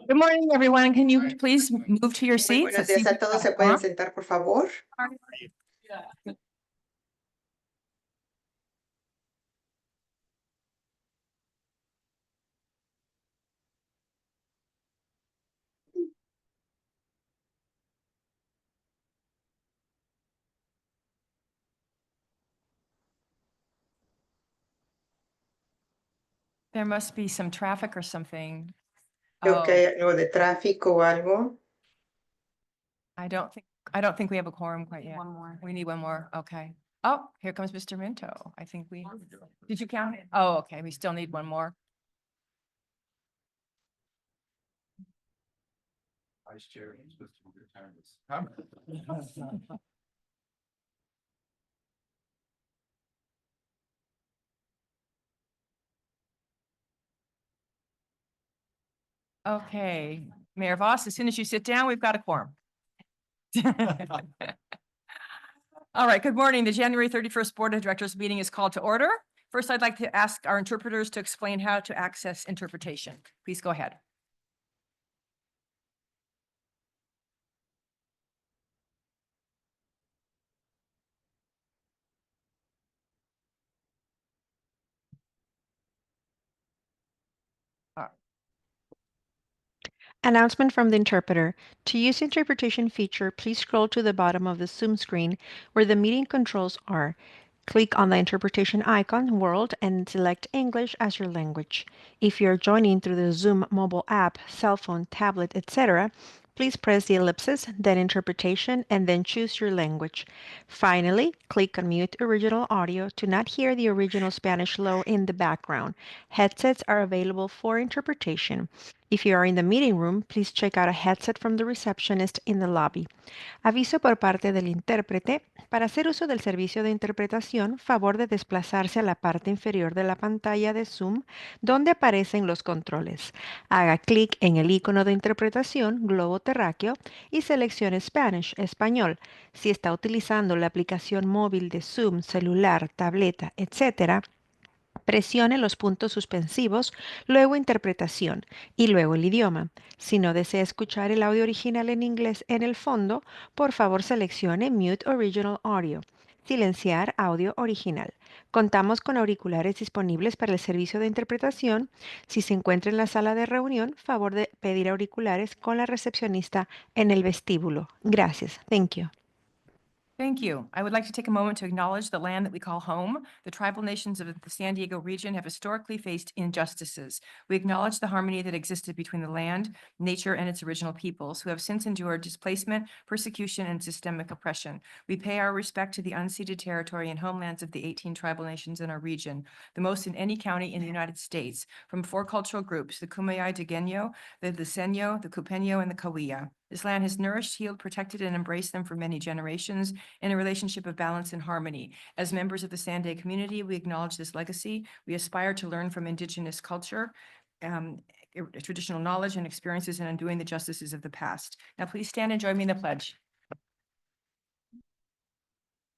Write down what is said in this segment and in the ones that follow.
Good morning, everyone. Can you please move to your Muy seats? buenos días a todos. ¿Se pueden sentar, por favor? There must be some traffic or something. Creo que hay algo de tráfico o algo. I don't think we have a quorum quite yet. One more. We need one more. Okay. Oh, here comes Mr. Minto. I think did you count it? Oh, okay. We still need one more. Vice Chair, you're supposed to return this. Okay, Mayor Voss, as soon as you sit down, we've got a quorum. All right, good morning. The January 31st Board of Directors meeting is called to order. First, I'd like to ask our interpreters to explain how to access interpretation. Please go ahead. Announcement from the interpreter. To use the interpretation feature, please scroll to the bottom of the Zoom screen where the meeting controls are. Click on the interpretation icon, World, and select English as your language. If you are joining through the Zoom mobile app, cell phone, tablet, etc., please press the ellipsis, then Interpretation, and then choose your language. Finally, click on Mute Original Audio to not hear the original Spanish low in the background. Headsets are available for interpretation. If you are in the meeting room, please check out a headset from the receptionist in the lobby. Aviso por parte del intérprete. Para hacer uso del servicio de interpretación, favor de desplazarse a la parte inferior de la pantalla de Zoom, donde aparecen los controles. Haga clic en el icono de interpretación, globo terráqueo, y seleccione Spanish, español. Si está utilizando la aplicación móvil de Zoom, celular, tableta, etc., presione los puntos suspensivos, luego interpretación y luego el idioma. Si no desea escuchar el audio original en inglés en el fondo, por favor seleccione Mute Original Audio. Silenciar audio original. Contamos con auriculares disponibles para el servicio de interpretación. Si se encuentra en la sala de reunión, favor de pedir auriculares con la recepcionista en el vestíbulo. Gracias. Thank you. Thank you. I would like to take a moment to acknowledge the land that we call home. The tribal nations of the San Diego region have historically faced injustices. We acknowledge the harmony that existed between the land, nature, and its original peoples, who have since endured displacement, persecution, and systemic oppression. We pay our respect to the unceded territory and homelands of the 18 tribal nations in our region, the most in any county in the United States, from 4 cultural groups, the Kumeyaay Digueño, the Diseño, the Cupeño, and the Cahuilla. This land has nourished, healed, protected, and embraced them for many generations in a relationship of balance and harmony. As members of the SANDAG community, we acknowledge this legacy. We aspire to learn from Indigenous culture, traditional knowledge and experiences in undoing the justices of the past. Now, please stand and join me in the pledge.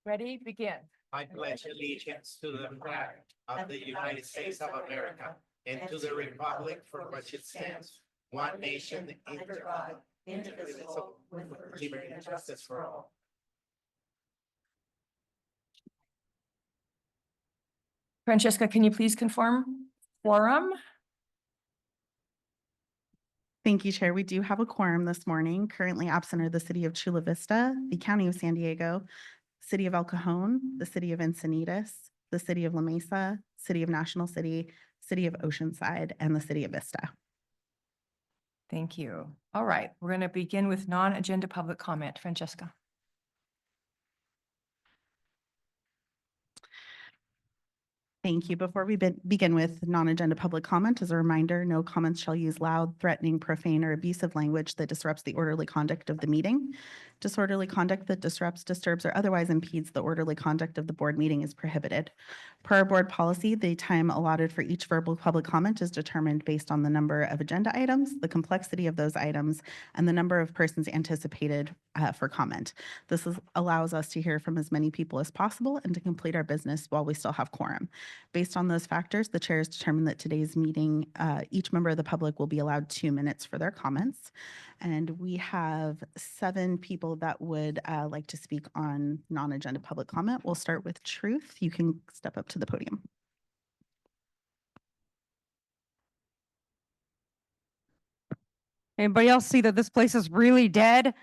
Ready? Begin. I pledge allegiance to the flag of the United States of America and to the republic for which it stands, one nation, under God, indivisible, with liberty and justice for all. Francesca, can you please confirm quorum? Thank you, Chair. We do have a quorum this morning. Currently absent are the City of Chula Vista, the County of San Diego, City of El Cajon, the City of Encinitas, the City of La Mesa, City of National City, City of Oceanside, and the City of Vista. Thank you. All right, we're going to begin with non-agenda public comment. Francesca. Thank you. Before we begin with non-agenda public comment, as a reminder, no comments shall use loud, threatening, profane, or abusive language that disrupts the orderly conduct of the meeting. Disorderly conduct that disrupts, disturbs, or otherwise impedes the orderly conduct of the board meeting is prohibited. Per our board policy, the time allotted for each verbal public comment is determined based on the number of agenda items, the complexity of those items, and the number of persons anticipated for comment. This allows us to hear from as many people as possible and to complete our business while we still have quorum. Based on those factors, the chair has determined that today's meeting, each member of the public will be allowed 2 minutes for their comments. And we have 7 people that would like to speak on non-agenda public comment. We'll start with Truth. You can step up to the podium. Anybody else see that this place is really dead?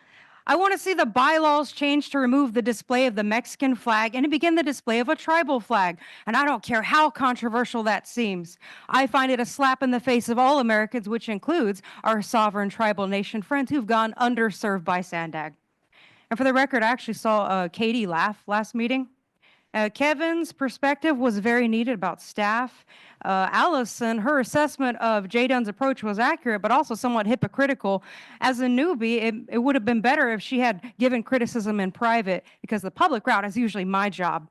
I want to see the bylaws changed to remove the display of the Mexican flag and to begin the display of a tribal flag. And I don't care how controversial that seems. I find it a slap in the face of all Americans, which includes our sovereign tribal nation friends who've gone underserved by SANDAG. And for the record, I actually saw Katie laugh last meeting. Kevin's perspective was very needed about staff. Allison, her assessment of Jay Dunn's approach was accurate, but also somewhat hypocritical. As a newbie, it would have been better if she had given criticism in private, because the public route is usually my job.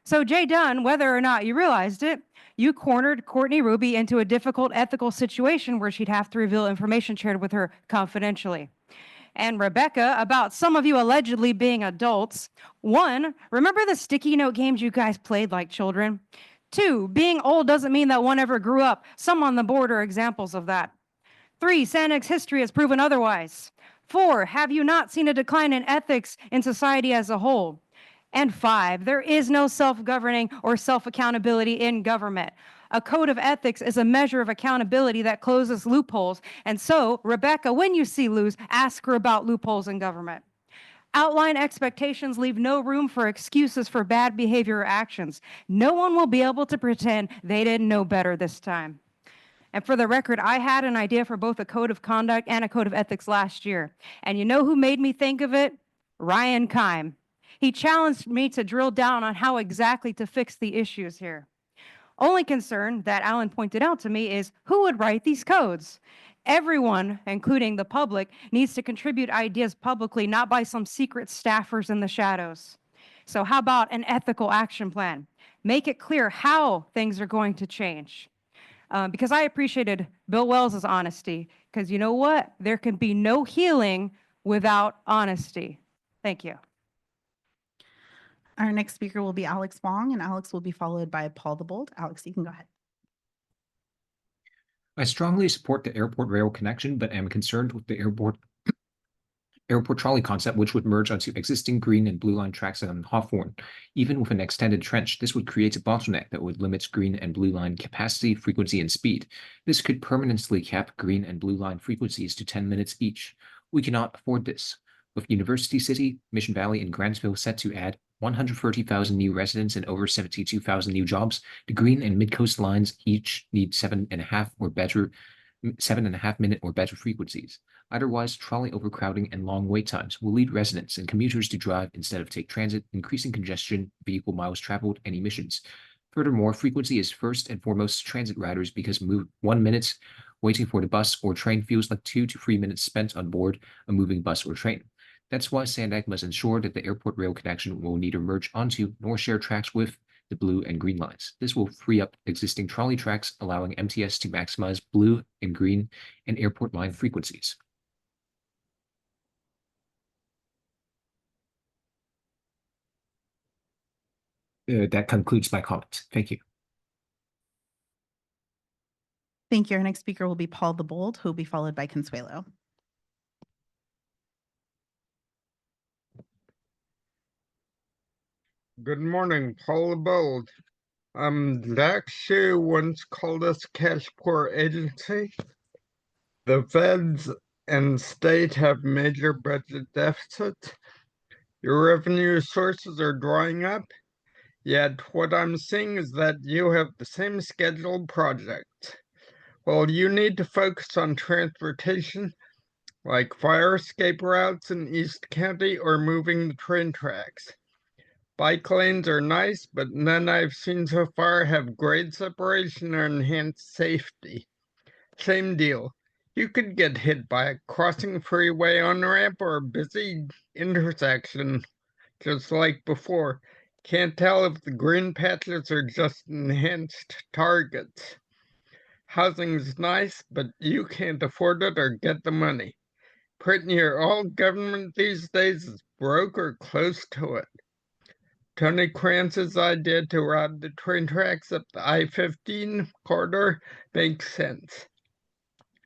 So Jay Dunn, whether or not you realized it, you cornered Courtney Ruby into a difficult ethical situation where she'd have to reveal information shared with her confidentially. And Rebecca, about some of you allegedly being adults. 1, remember the sticky note games you guys played like children? 2, being old doesn't mean that one ever grew up. Some on the board are examples of that. 3, SANDAG's history has proven otherwise. 4, have you not seen a decline in ethics in society as a whole? And 5, there is no self-governing or self-accountability in government. A code of ethics is a measure of accountability that closes loopholes. And so, Rebecca, when you see Luz, ask her about loopholes in government. Outline expectations, leave no room for excuses for bad behavior or actions. No one will be able to pretend they didn't know better this time. And for the record, I had an idea for both a code of conduct and a code of ethics last year. And you know who made me think of it? Ryan Keim. He challenged me to drill down on how exactly to fix the issues here. Only concern that Alan pointed out to me is who would write these codes? Everyone, including the public, needs to contribute ideas publicly, not by some secret staffers in the shadows. So how about an ethical action plan? Make it clear how things are going to change. Because I appreciated Bill Wells' honesty, because you know what? There can be no healing without honesty. Thank you. Our next speaker will be Alex Wong, and Alex will be followed by Paul the Bold. Alex, you can go ahead. I strongly support the airport rail connection, but am concerned with the airport trolley concept, which would merge onto existing green and blue line tracks on Hawthorne. Even with an extended trench, this would create a bottleneck that would limit green and blue line capacity, frequency, and speed. This could permanently cap green and blue line frequencies to 10 minutes each. We cannot afford this. with University City, Mission Valley, and Grantsville set to add 130,000 new residents and over 72,000 new jobs, the Green and Mid-Coast lines each need 7.5-minute or better frequencies. Otherwise, trolley overcrowding and long wait times will lead residents and commuters to drive instead of take transit, increasing congestion, vehicle miles traveled, and emissions. Furthermore, frequency is first and foremost transit riders because 1 minute waiting for the bus or train feels like 2 to 3 minutes spent on board a moving bus or train. That's why SANDAG must ensure that the airport rail connection will neither merge onto nor share tracks with the blue and green lines. This will free up existing trolley tracks, allowing MTS to maximize blue and green and airport line frequencies. That concludes my comment. Thank you. Thank you. Our next speaker will be Paul the Bold, who will be followed by Consuelo. Good morning, Paul the Bold. Daxu once called us cash poor agency. The feds and state have major budget deficits. Your revenue sources are drying up. Yet what I'm seeing is that you have the same scheduled projects. Well, you need to focus on transportation, like fire escape routes in East County or moving the train tracks. Bike lanes are nice, but none I've seen so far have grade separation or enhanced safety. Same deal. You could get hit by a crossing freeway on-ramp or a busy intersection, just like before. Can't tell if the green patches are just enhanced targets. Housing's nice, but you can't afford it or get the money. Pretty near all government these days is broke or close to it. Tony Kranz's idea to route the train tracks up the I-15 corridor makes sense.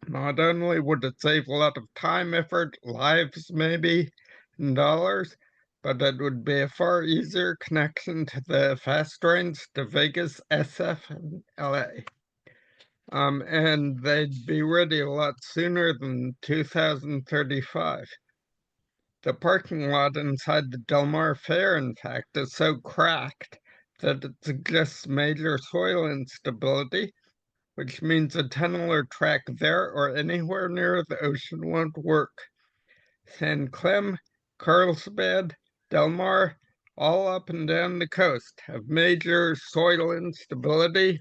Not only would it save a lot of time, effort, lives maybe, and dollars, but it would be a far easier connection to the fast trains to Vegas, SF, and LA. And they'd be ready a lot sooner than 2035. The parking lot inside the Del Mar Fair, in fact, is so cracked that it suggests major soil instability, which means a tunnel or track there or anywhere near the ocean won't work. San Clem, Carlsbad, Del Mar, all up and down the coast have major soil instability,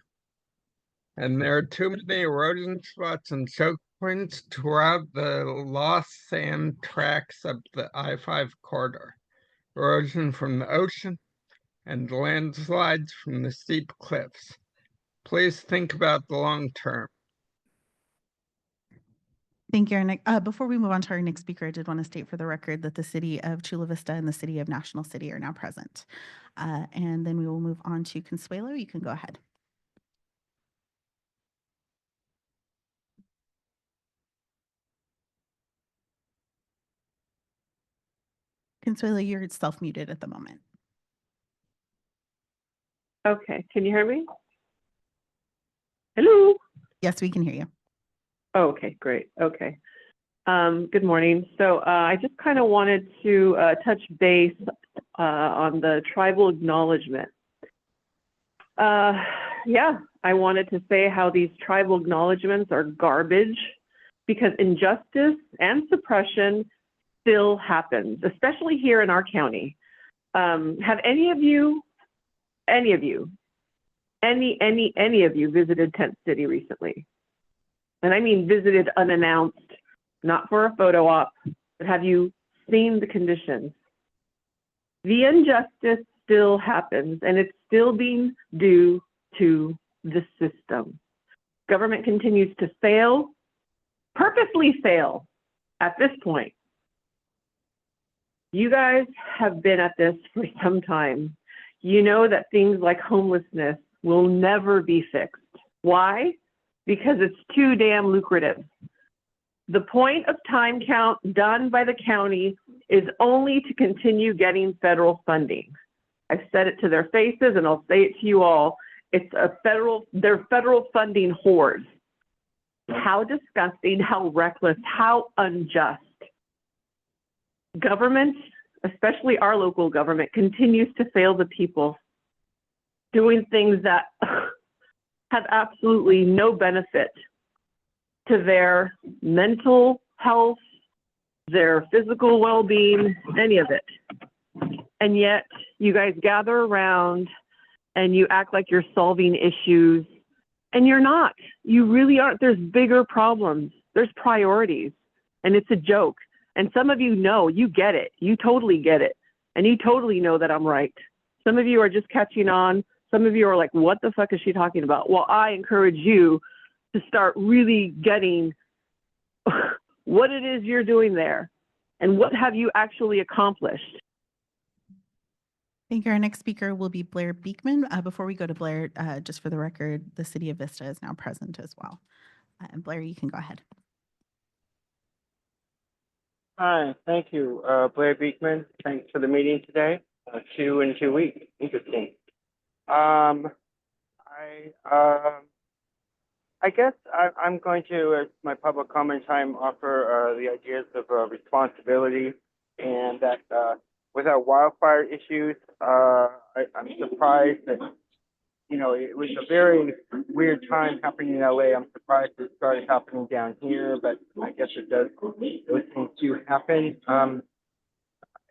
and there are too many erosion spots and choke points to route the lost sand tracks up the I-5 corridor. Erosion from the ocean and landslides from the steep cliffs. Please think about the long term. Thank you. Before we move on to our next speaker, I did want to state for the record that the city of Chula Vista and the city of National City are now present. And then we will move on to Consuelo. You can go ahead. Consuelo, you're self-muted at the moment. Okay, can you hear me? Hello? Yes, we can hear you. Oh, okay, great. Okay. Good morning. So I just kind of wanted to touch base on the tribal acknowledgement. Yeah, I wanted to say how these tribal acknowledgements are garbage because injustice and suppression still happens, especially here in our county. Have any of you visited Tent City recently? And I mean visited unannounced, not for a photo op, but have you seen the conditions? The injustice still happens, and it's still being due to the system. Government continues to fail, purposely fail at this point. You guys have been at this for some time. You know that things like homelessness will never be fixed. Why? Because it's too damn lucrative. The point of time count done by the county is only to continue getting federal funding. I've said it to their faces and I'll say it to you all. They're federal funding whores. How disgusting, how reckless, how unjust. government, especially our local government, continues to fail the people, doing things that have absolutely no benefit to their mental health, their physical well-being, any of it. And yet you guys gather around and you act like you're solving issues, and you're not. You really aren't. There's bigger problems. There's priorities, and it's a joke. And some of you know, you get it. You totally get it. And you totally know that I'm right. Some of you are just catching on. Some of you are like, what the fuck is she talking about? Well, I encourage you to start really getting what it is you're doing there and what have you actually accomplished. Thank you. Our next speaker will be Blair Beekman. Before we go to Blair, just for the record, the city of Vista is now present as well. And Blair, you can go ahead. Hi, thank you. Blair Beekman, thanks for the meeting today. 2 in 2 weeks, interesting. I guess I'm going to, as my public comment time, offer the ideas of responsibility, and that with our wildfire issues, I'm surprised that, you know, it was a very weird time happening in LA. I'm surprised it started happening down here, but I guess it does, those things do happen.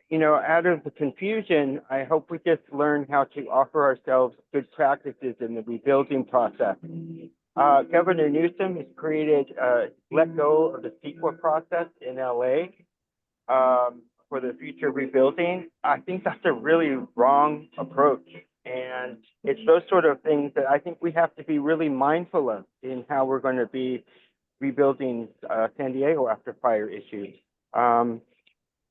You know, out of the confusion, I hope we just learn how to offer ourselves good practices in the rebuilding process. Governor Newsom has created let go of the CEQA process in LA for the future rebuilding. I think that's a really wrong approach. And it's those sort of things that I think we have to be really mindful of in how we're going to be rebuilding San Diego after fire issues.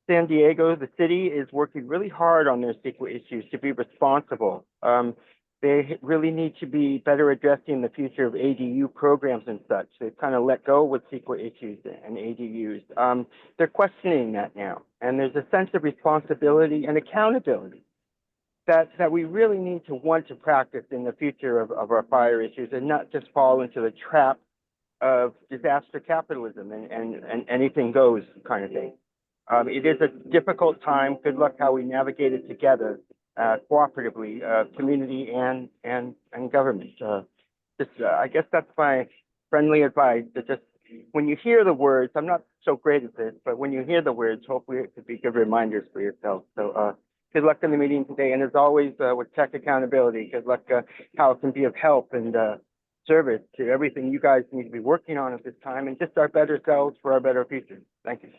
San Diego, the city, is working really hard on their CEQA issues to be responsible. They really need to be better addressing the future of ADU programs and such. They've kind of let go with CEQA issues and ADUs. They're questioning that now. And there's a sense of responsibility and accountability that we really need to want to practice in the future of our fire issues, and not just fall into the trap of disaster capitalism and anything goes kind of thing. It is a difficult time. Good luck how we navigate it together, cooperatively, community and government. I guess that's my friendly advice. That just when you hear the words, I'm not so great at this, but when you hear the words, hopefully it could be good reminders for yourself. So good luck in the meeting today, and as always, with tech accountability, good luck how it can be of help and service to everything you guys need to be working on at this time, and just our better selves for our better future. Thank you.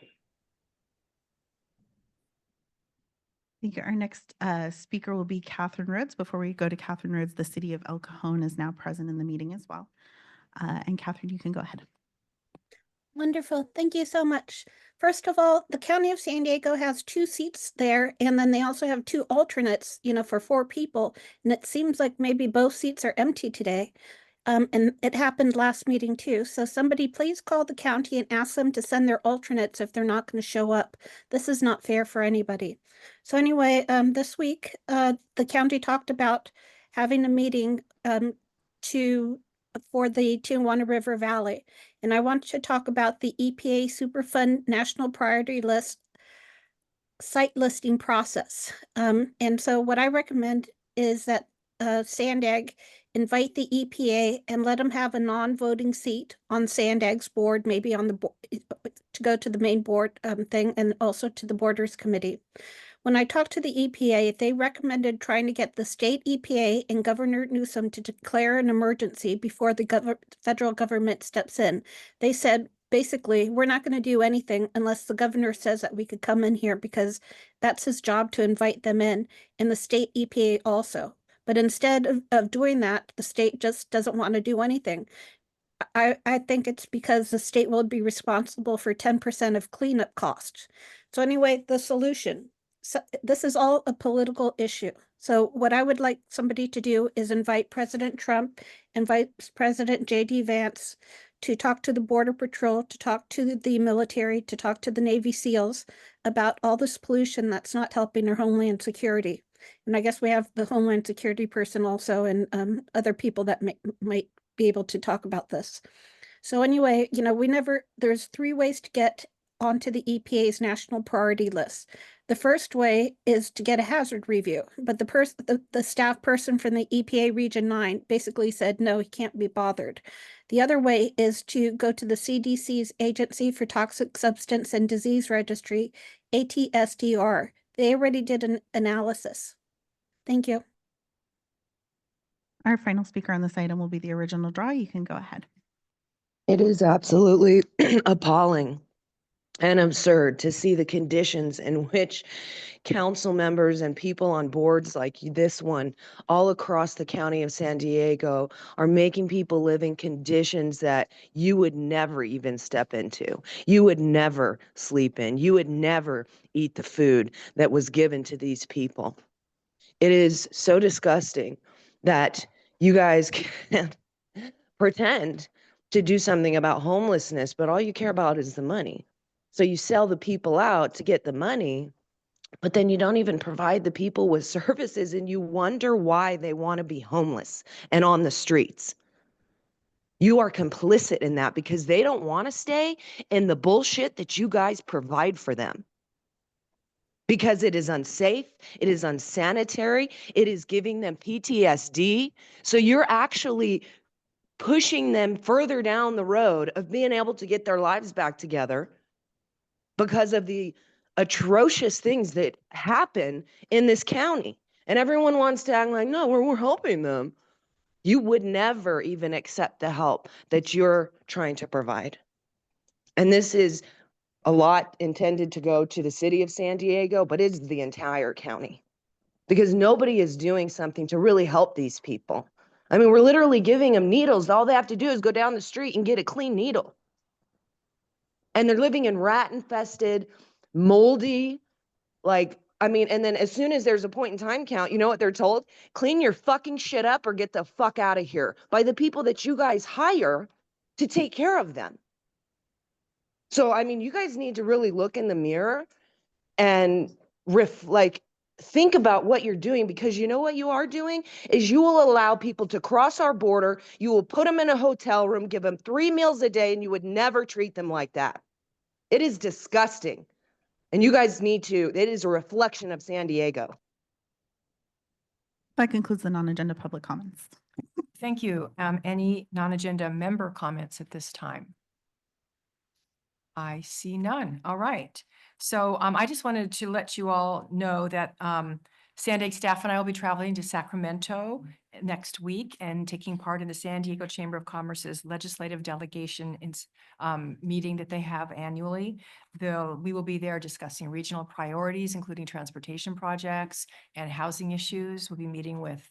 Thank you. Our next speaker will be Catherine Rhodes. Before we go to Catherine Rhodes, the city of El Cajon is now present in the meeting as well. And Catherine, you can go ahead. Wonderful. Thank you so much. First of all, the County of San Diego has 2 seats there, and then they also have 2 alternates, you know, for 4 people. And it seems like maybe both seats are empty today. And it happened last meeting too. So somebody please call the county and ask them to send their alternates if they're not going to show up. This is not fair for anybody. So anyway, this week, the county talked about having a meeting for the Tijuana River Valley. And I want to talk about the EPA Superfund National Priority List site listing process. And so what I recommend is that SANDAG invite the EPA and let them have a non-voting seat on SANDAG's board, maybe on the board to go to the main board thing, and also to the Borders Committee. When I talked to the EPA, they recommended trying to get the state EPA and Governor Newsom to declare an emergency before the federal government steps in. They said, basically, we're not going to do anything unless the governor says that we could come in here, because that's his job to invite them in, and the state EPA also. But instead of doing that, the state just doesn't want to do anything. I think it's because the state will be responsible for 10% of cleanup costs. So anyway, the solution. So this is all a political issue. So what I would like somebody to do is invite President Trump, invite President J.D. Vance to talk to the Border Patrol, to talk to the military, to talk to the Navy SEALs about all this pollution that's not helping our homeland security. And I guess we have the Homeland Security person also, and other people that might be able to talk about this. So anyway, you know, there's 3 ways to get onto the EPA's national priority list. The first way is to get a hazard review, but the staff person from the EPA Region 9 basically said, no, he can't be bothered. The other way is to go to the CDC's Agency for Toxic Substance and Disease Registry, ATSDR. They already did an analysis. Thank you. Our final speaker on this item will be the original draw. You can go ahead. It is absolutely appalling and absurd to see the conditions in which council members and people on boards like this one all across the county of San Diego are making people live in conditions that you would never even step into. You would never sleep in. You would never eat the food that was given to these people. It is so disgusting that you guys can pretend to do something about homelessness, but all you care about is the money. So you sell the people out to get the money, but then you don't even provide the people with services, and you wonder why they want to be homeless and on the streets. You are complicit in that because they don't want to stay in the bullshit that you guys provide for them. Because it is unsafe, it is unsanitary, it is giving them PTSD. So you're actually pushing them further down the road of being able to get their lives back together because of the atrocious things that happen in this county. And everyone wants to act like, no, we're helping them. You would never even accept the help that you're trying to provide. And this is a lot intended to go to the city of San Diego, but it's the entire county because nobody is doing something to really help these people. I mean, we're literally giving them needles. All they have to do is go down the street and get a clean needle. And they're living in rat-infested, moldy, and then as soon as there's a point in time count, you know what they're told? Clean your fucking shit up or get the fuck out of here by the people that you guys hire to take care of them. So, I mean, you guys need to really look in the mirror and think about what you're doing, because you know what you are doing is you will allow people to cross our border. You will put them in a hotel room, give them 3 meals a day, and you would never treat them like that. It is disgusting. And you guys need to, it is a reflection of San Diego. That concludes the non-agenda public comments. Thank you. Any non-agenda member comments at this time? I see none. All right. So I just wanted to let you all know that SANDAG staff and I will be traveling to Sacramento next week and taking part in the San Diego Chamber of Commerce's legislative delegation meeting that they have annually. We will be there discussing regional priorities, including transportation projects and housing issues. We'll be meeting with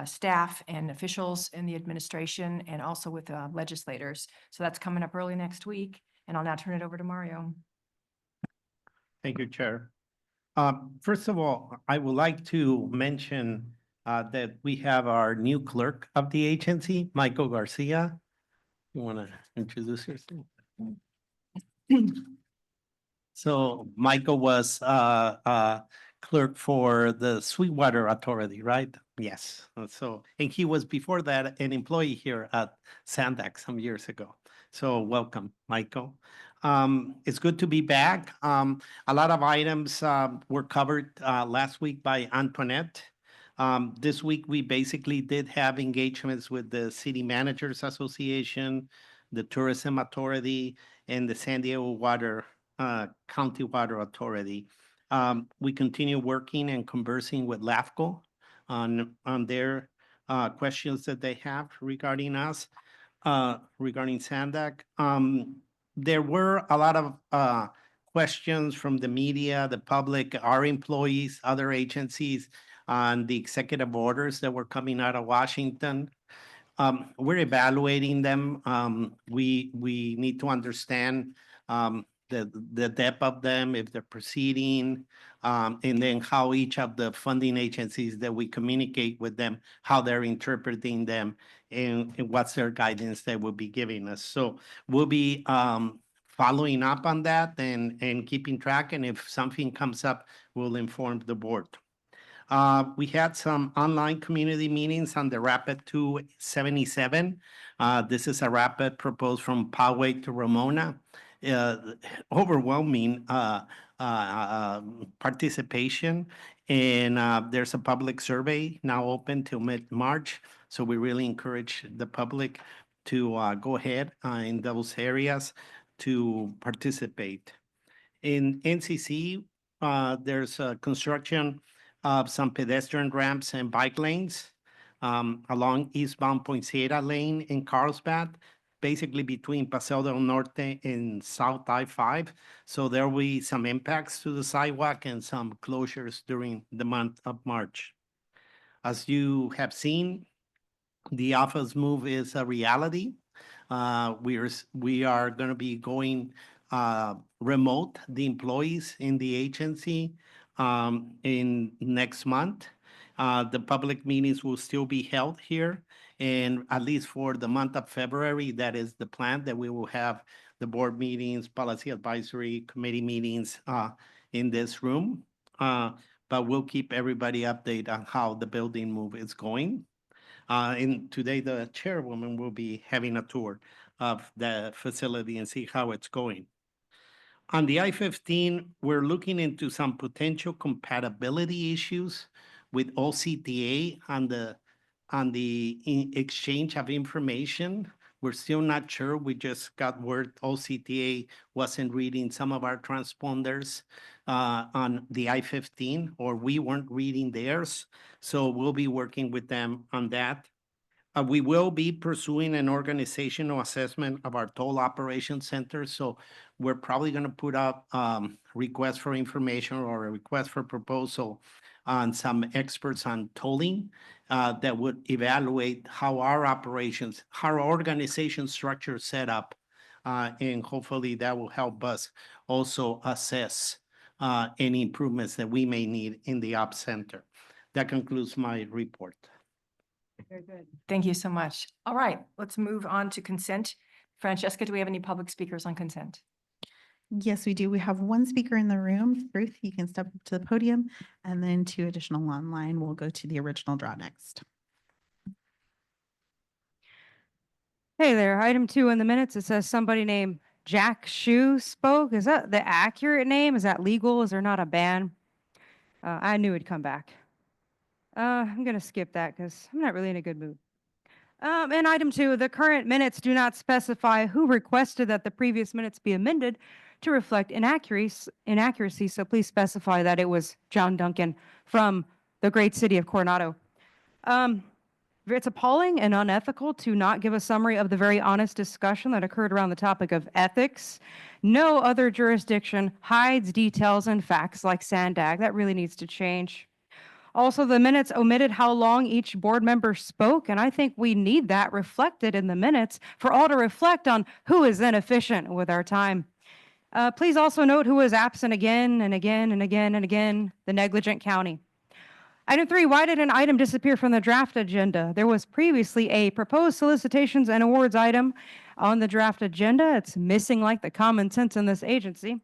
staff and officials in the administration and also with legislators. So that's coming up early next week. And I'll now turn it over to Mario. Thank you, Chair. First of all, I would like to mention that we have our new clerk of the agency, Michael Garcia. You want to introduce yourself? So Michael was clerk for the Sweetwater Authority, right? Yes. So, and he was before that an employee here at SANDAG some years ago. So welcome, Michael. It's good to be back. A lot of items were covered last week by Antoinette. This week, we basically did have engagements with the City Managers Association, the Tourism Authority, and the San Diego County Water Authority. We continue working and conversing with LAFCO on their questions that they have regarding us. Regarding SANDAG. There were a lot of questions from the media, the public, our employees, other agencies on the executive orders that were coming out of Washington. We're evaluating them. We need to understand the depth of them, if they're proceeding, and then how each of the funding agencies that we communicate with them, how they're interpreting them, and what's their guidance they will be giving us. So we'll be following up on that and keeping track, and if something comes up, we'll inform the board. We had some online community meetings on the Rapid 277. This is a rapid proposed from Poway to Ramona. overwhelming participation. And there's a public survey now open till mid-March. So we really encourage the public to go ahead in those areas to participate. In NCC, there's a construction of some pedestrian ramps and bike lanes along eastbound Poinciana Lane in Carlsbad, basically between Paseo del Norte and South I-5. So there will be some impacts to the sidewalk and some closures during the month of March. As you have seen, the office move is a reality. We are going to be going remote, the employees in the agency in next month. The public meetings will still be held here. And at least for the month of February, that is the plan, that we will have the board meetings, policy advisory committee meetings in this room. But we'll keep everybody updated on how the building move is going. And today, the chairwoman will be having a tour of the facility and see how it's going. On the I-15, we're looking into some potential compatibility issues with OCTA on the exchange of information. We're still not sure. We just got word OCTA wasn't reading some of our transponders on the I-15, or we weren't reading theirs. So we'll be working with them on that. We will be pursuing an organizational assessment of our toll operation center. So we're probably going to put out requests for information or a request for proposal on some experts on tolling that would evaluate how our operations, how our organization structure is set up. And hopefully that will help us also assess any improvements that we may need in the op center. That concludes my report. Very good. Thank you so much. All right, let's move on to consent. Francesca, do we have any public speakers on consent? Yes, we do. We have one speaker in the room. Ruth, you can step up to the podium, and then 2 additional online. We'll go to the original draw next. Hey there, item 2 in the minutes, it says somebody named Jack Shu spoke. Is that the accurate name? Is that legal? Is there not a ban? I knew it'd come back. I'm going to skip that because I'm not really in a good mood. And item 2, the current minutes do not specify who requested that the previous minutes be amended to reflect inaccuracy. So please specify that it was John Duncan from the great city of Coronado. It's appalling and unethical to not give a summary of the very honest discussion that occurred around the topic of ethics. No other jurisdiction hides details and facts like SANDAG. That really needs to change. Also, the minutes omitted how long each board member spoke, and I think we need that reflected in the minutes for all to reflect on who is inefficient with our time. Please also note who is absent again and again and again and again, the negligent county. Item 3, why did an item disappear from the draft agenda? There was previously a proposed solicitations and awards item on the draft agenda. It's missing like the common sense in this agency.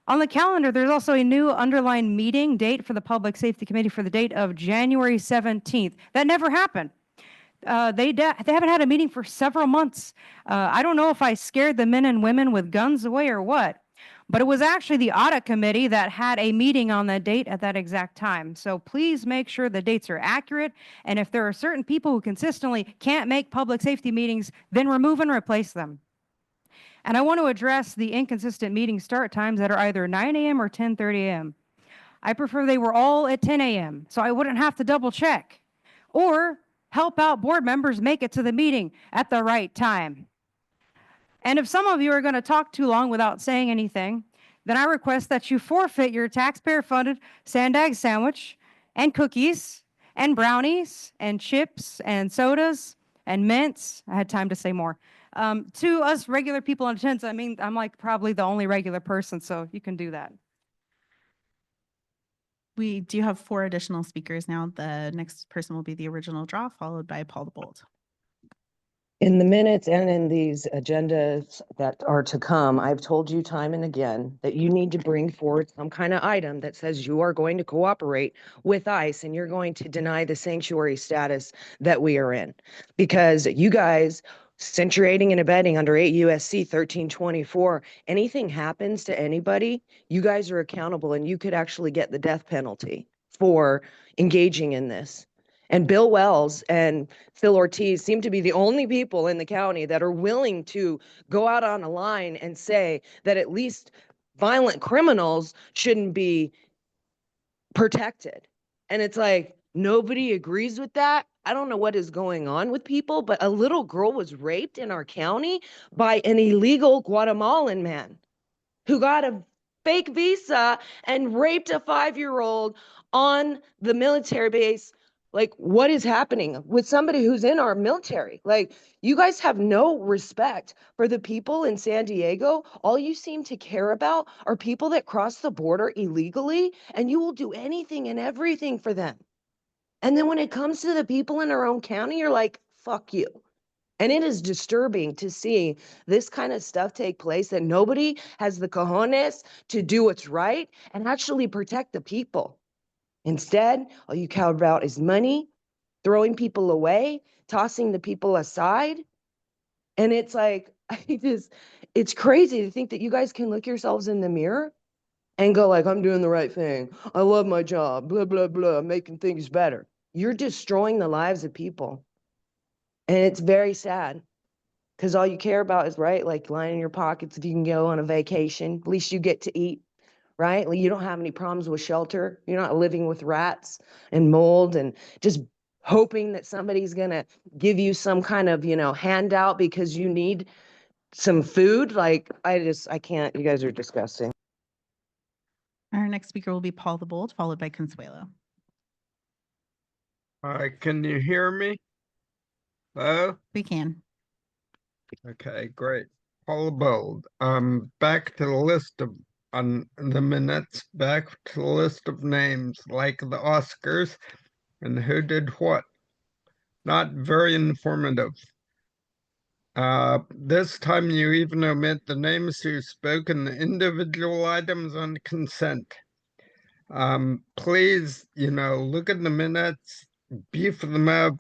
On the calendar, there's also a new underlined meeting date for the Public Safety Committee for the date of January 17th. That never happened. They haven't had a meeting for several months. I don't know if I scared the men and women with guns away or what, but it was actually the audit committee that had a meeting on that date at that exact time. So please make sure the dates are accurate. And if there are certain people who consistently can't make public safety meetings, then remove and replace them. And I want to address the inconsistent meeting start times that are either 9 a.m. or 10:30 a.m. I prefer they were all at 10 a.m. so I wouldn't have to double check. Or help out board members make it to the meeting at the right time. And if some of you are going to talk too long without saying anything, then I request that you forfeit your taxpayer-funded SANDAG sandwich and cookies and brownies and chips and sodas and mints. I had time to say more. To us regular people in attendance, I mean, I'm like probably the only regular person, so you can do that. We do have 4 additional speakers now. The next person will be the original draw, followed by Paul DeBold. In the minutes and in these agendas that are to come, I've told you time and again that you need to bring forward some kind of item that says you are going to cooperate with ICE and you're going to deny the sanctuary status that we are in. Because you guys Censure aiding and abetting under 8 USC 1324. Anything happens to anybody, you guys are accountable and you could actually get the death penalty for engaging in this. And Bill Wells and Phil Ortiz seem to be the only people in the county that are willing to go out on a line and say that at least violent criminals shouldn't be protected. And it's like, nobody agrees with that. I don't know what is going on with people, but a little girl was raped in our county by an illegal Guatemalan man who got a fake visa and raped a 5-year-old on the military base. Like, what is happening with somebody who's in our military? Like, you guys have no respect for the people in San Diego. All you seem to care about are people that cross the border illegally, and you will do anything and everything for them. And then when it comes to the people in our own county, you're like, fuck you. And it is disturbing to see this kind of stuff take place, that nobody has the cojones to do what's right and actually protect the people. Instead, all you care about is money, throwing people away, tossing the people aside. And it's like, it's crazy to think that you guys can look yourselves in the mirror and go like, I'm doing the right thing. I love my job, blah, blah, blah, making things better. You're destroying the lives of people. And it's very sad because all you care about is, right, like lining your pockets if you can go on a vacation. At least you get to eat, right? Like, you don't have any problems with shelter. You're not living with rats and mold and just hoping that somebody's going to give you some kind of, handout because you need some food. Like, I can't. You guys are disgusting. Our next speaker will be Paul the Bold, followed by Consuelo. Can you hear me? Hello? We can. Okay, great. Paul Bold. Back to the list of on the minutes, back to the list of names like the Oscars and who did what. Not very informative. This time you even omit the names who spoke in the individual items on consent. Please, look at the minutes, beef them up.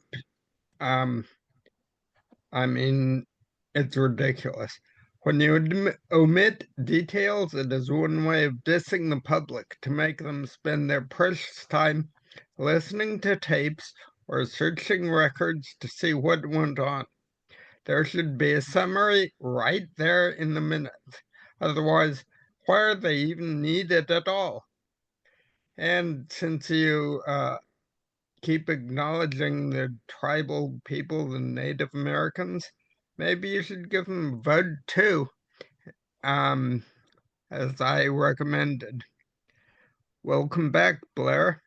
I mean, it's ridiculous. When you omit details, it is one way of dissing the public to make them spend their precious time listening to tapes or searching records to see what went on. There should be a summary right there in the minutes. Otherwise, why are they even needed at all? And since you keep acknowledging the tribal people, the Native Americans, maybe you should give them a vote too, as I recommended. Welcome back, Blair.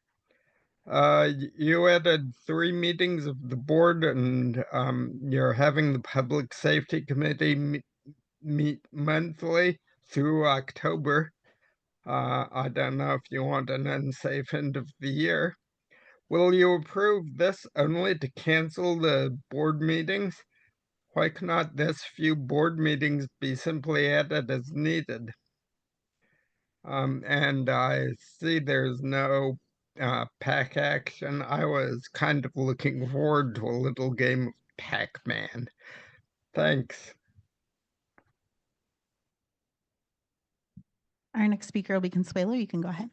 You added 3 meetings of the board, and you're having the Public Safety Committee meet monthly through October. I don't know if you want an unsafe end of the year. Will you approve this only to cancel the board meetings? Why cannot this few board meetings be simply added as needed? And I see there's no pack action. I was kind of looking forward to a little game of Pac-Man. Thanks. Our next speaker will be Consuelo. You can go ahead.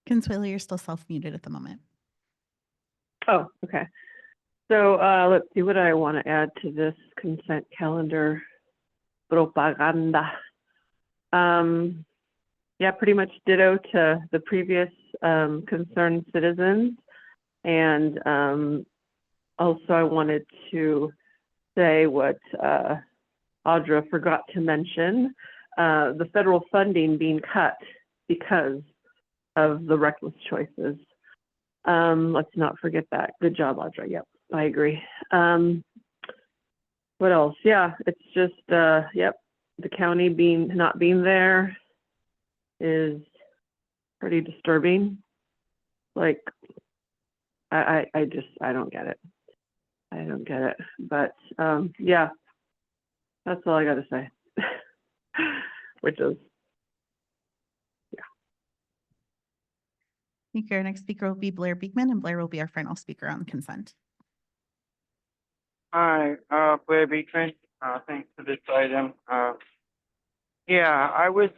Consuelo, you're still self-muted at the moment. Oh, okay. So let's see what I want to add to this consent calendar propaganda. Yeah, pretty much ditto to the previous concerned citizens. And also I wanted to say what Audra forgot to mention, the federal funding being cut because of the reckless choices. Let's not forget that. Good job, Audra. Yep, I agree. What else? Yeah, it's just, yep, the county not being there is pretty disturbing. Like, I don't get it. I don't get it. But yeah, that's all I got to say, which is Thank you. Our next speaker will be Blair Beekman, and Blair will be our final speaker on consent. Hi, Blair Beekman. Thanks for this item. Yeah, I was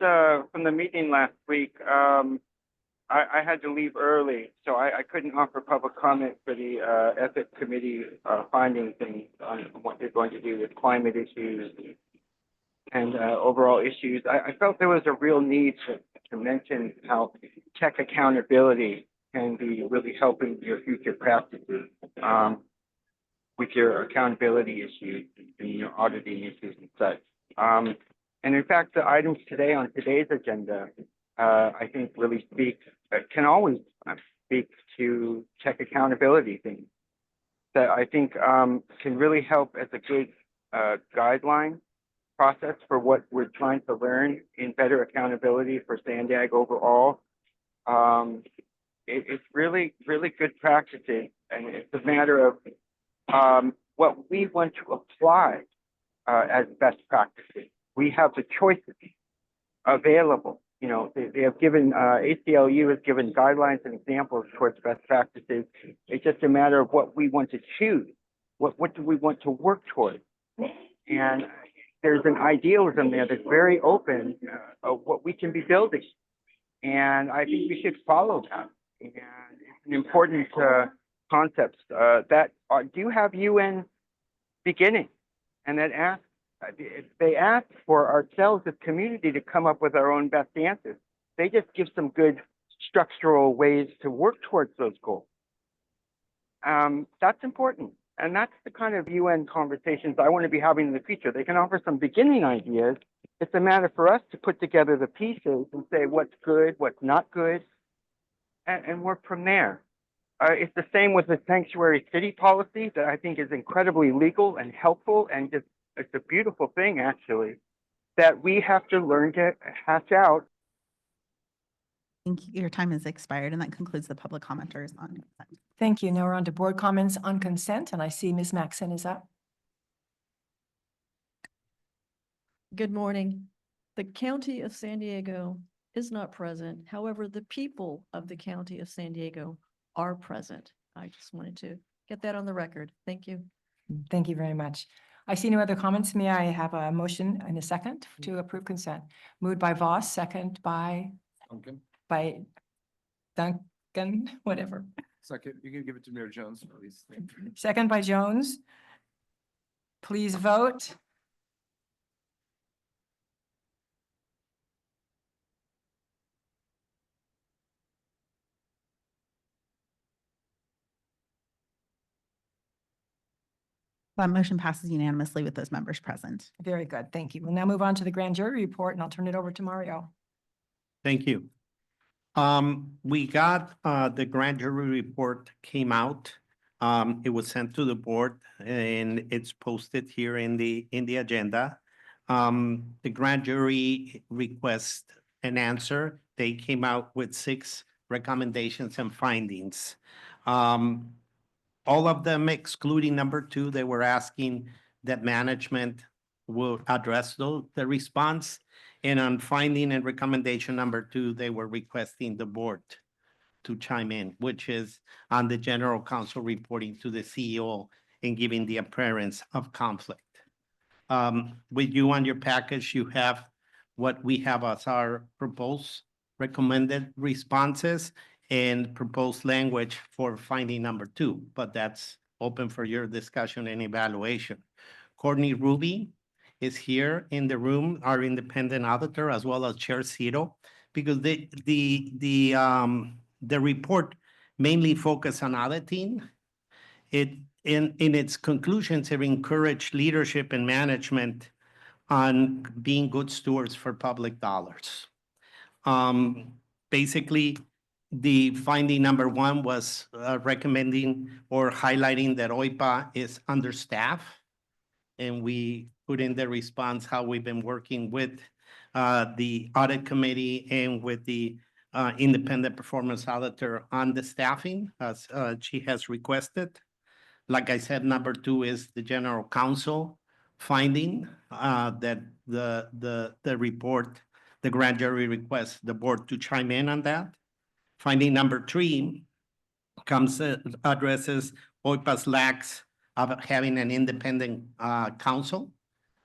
from the meeting last week. I had to leave early, so I couldn't offer public comment for the ethics committee findings on what they're going to do with climate issues and overall issues. I felt there was a real need to mention how tech accountability can be really helping your future practices with your accountability issues and your auditing issues and such. And in fact, the items today on today's agenda, I think really can always speak to tech accountability things that I think can really help as a good guideline process for what we're trying to learn in better accountability for SANDAG overall. It's really, really good practices, and it's a matter of what we want to apply as best practices. We have the choices available. You know, they have given, ACLU has given guidelines and examples towards best practices. It's just a matter of what we want to choose. What do we want to work towards? And there's an idealism there that's very open of what we can be building. And I think we should follow that. And it's an important concept that do have UN beginning, and that they ask for ourselves as community to come up with our own best answers. They just give some good structural ways to work towards those goals. That's important. And that's the kind of UN conversations I want to be having in the future. They can offer some beginning ideas. It's a matter for us to put together the pieces and say what's good, what's not good, and work from there. It's the same with the sanctuary city policy that I think is incredibly legal and helpful, and just it's a beautiful thing, actually, that we have to learn to hash out. Thank you. Your time has expired, and that concludes the public commenters on consent. Thank you. Now we're on to board comments on consent, and I see Ms. Maxon is up. Good morning. The County of San Diego is not present. However, the people of the County of San Diego are present. I just wanted to get that on the record. Thank you. Thank you very much. I see no other comments. May I have a motion and a second to approve consent? Moved by Voss, second by Duncan, whatever. Second, you can give it to Mayor Jones, please. Second by Jones. Please vote. That motion passes unanimously with those members present. Very good. Thank you. We'll now move on to the grand jury report, and I'll turn it over to Mario. Thank you. We got the grand jury report came out. It was sent to the board, and it's posted here in the agenda. The grand jury requests an answer. They came out with 6 recommendations and findings. All of them, excluding number 2, they were asking that management will address the response. And on finding and recommendation number 2, they were requesting the board to chime in, which is on the general counsel reporting to the CEO and giving the appearance of conflict. With you on your package, you have what we have as our proposed recommended responses and proposed language for finding number 2, but that's open for your discussion and evaluation. Courtney Ruby is here in the room, our independent auditor, as well as Chair Cito, because the report mainly focused on auditing. In its conclusions, it encouraged leadership and management on being good stewards for public dollars. Basically, the finding number 1 was recommending or highlighting that OIPA is understaffed, and we put in the response how we've been working with the audit committee and with the independent performance auditor on the staffing, as she has requested. Like I said, number 2 is the general counsel finding that the report, the grand jury requests the board to chime in on that. Finding number 3 addresses OIPA's lacks of having an independent counsel.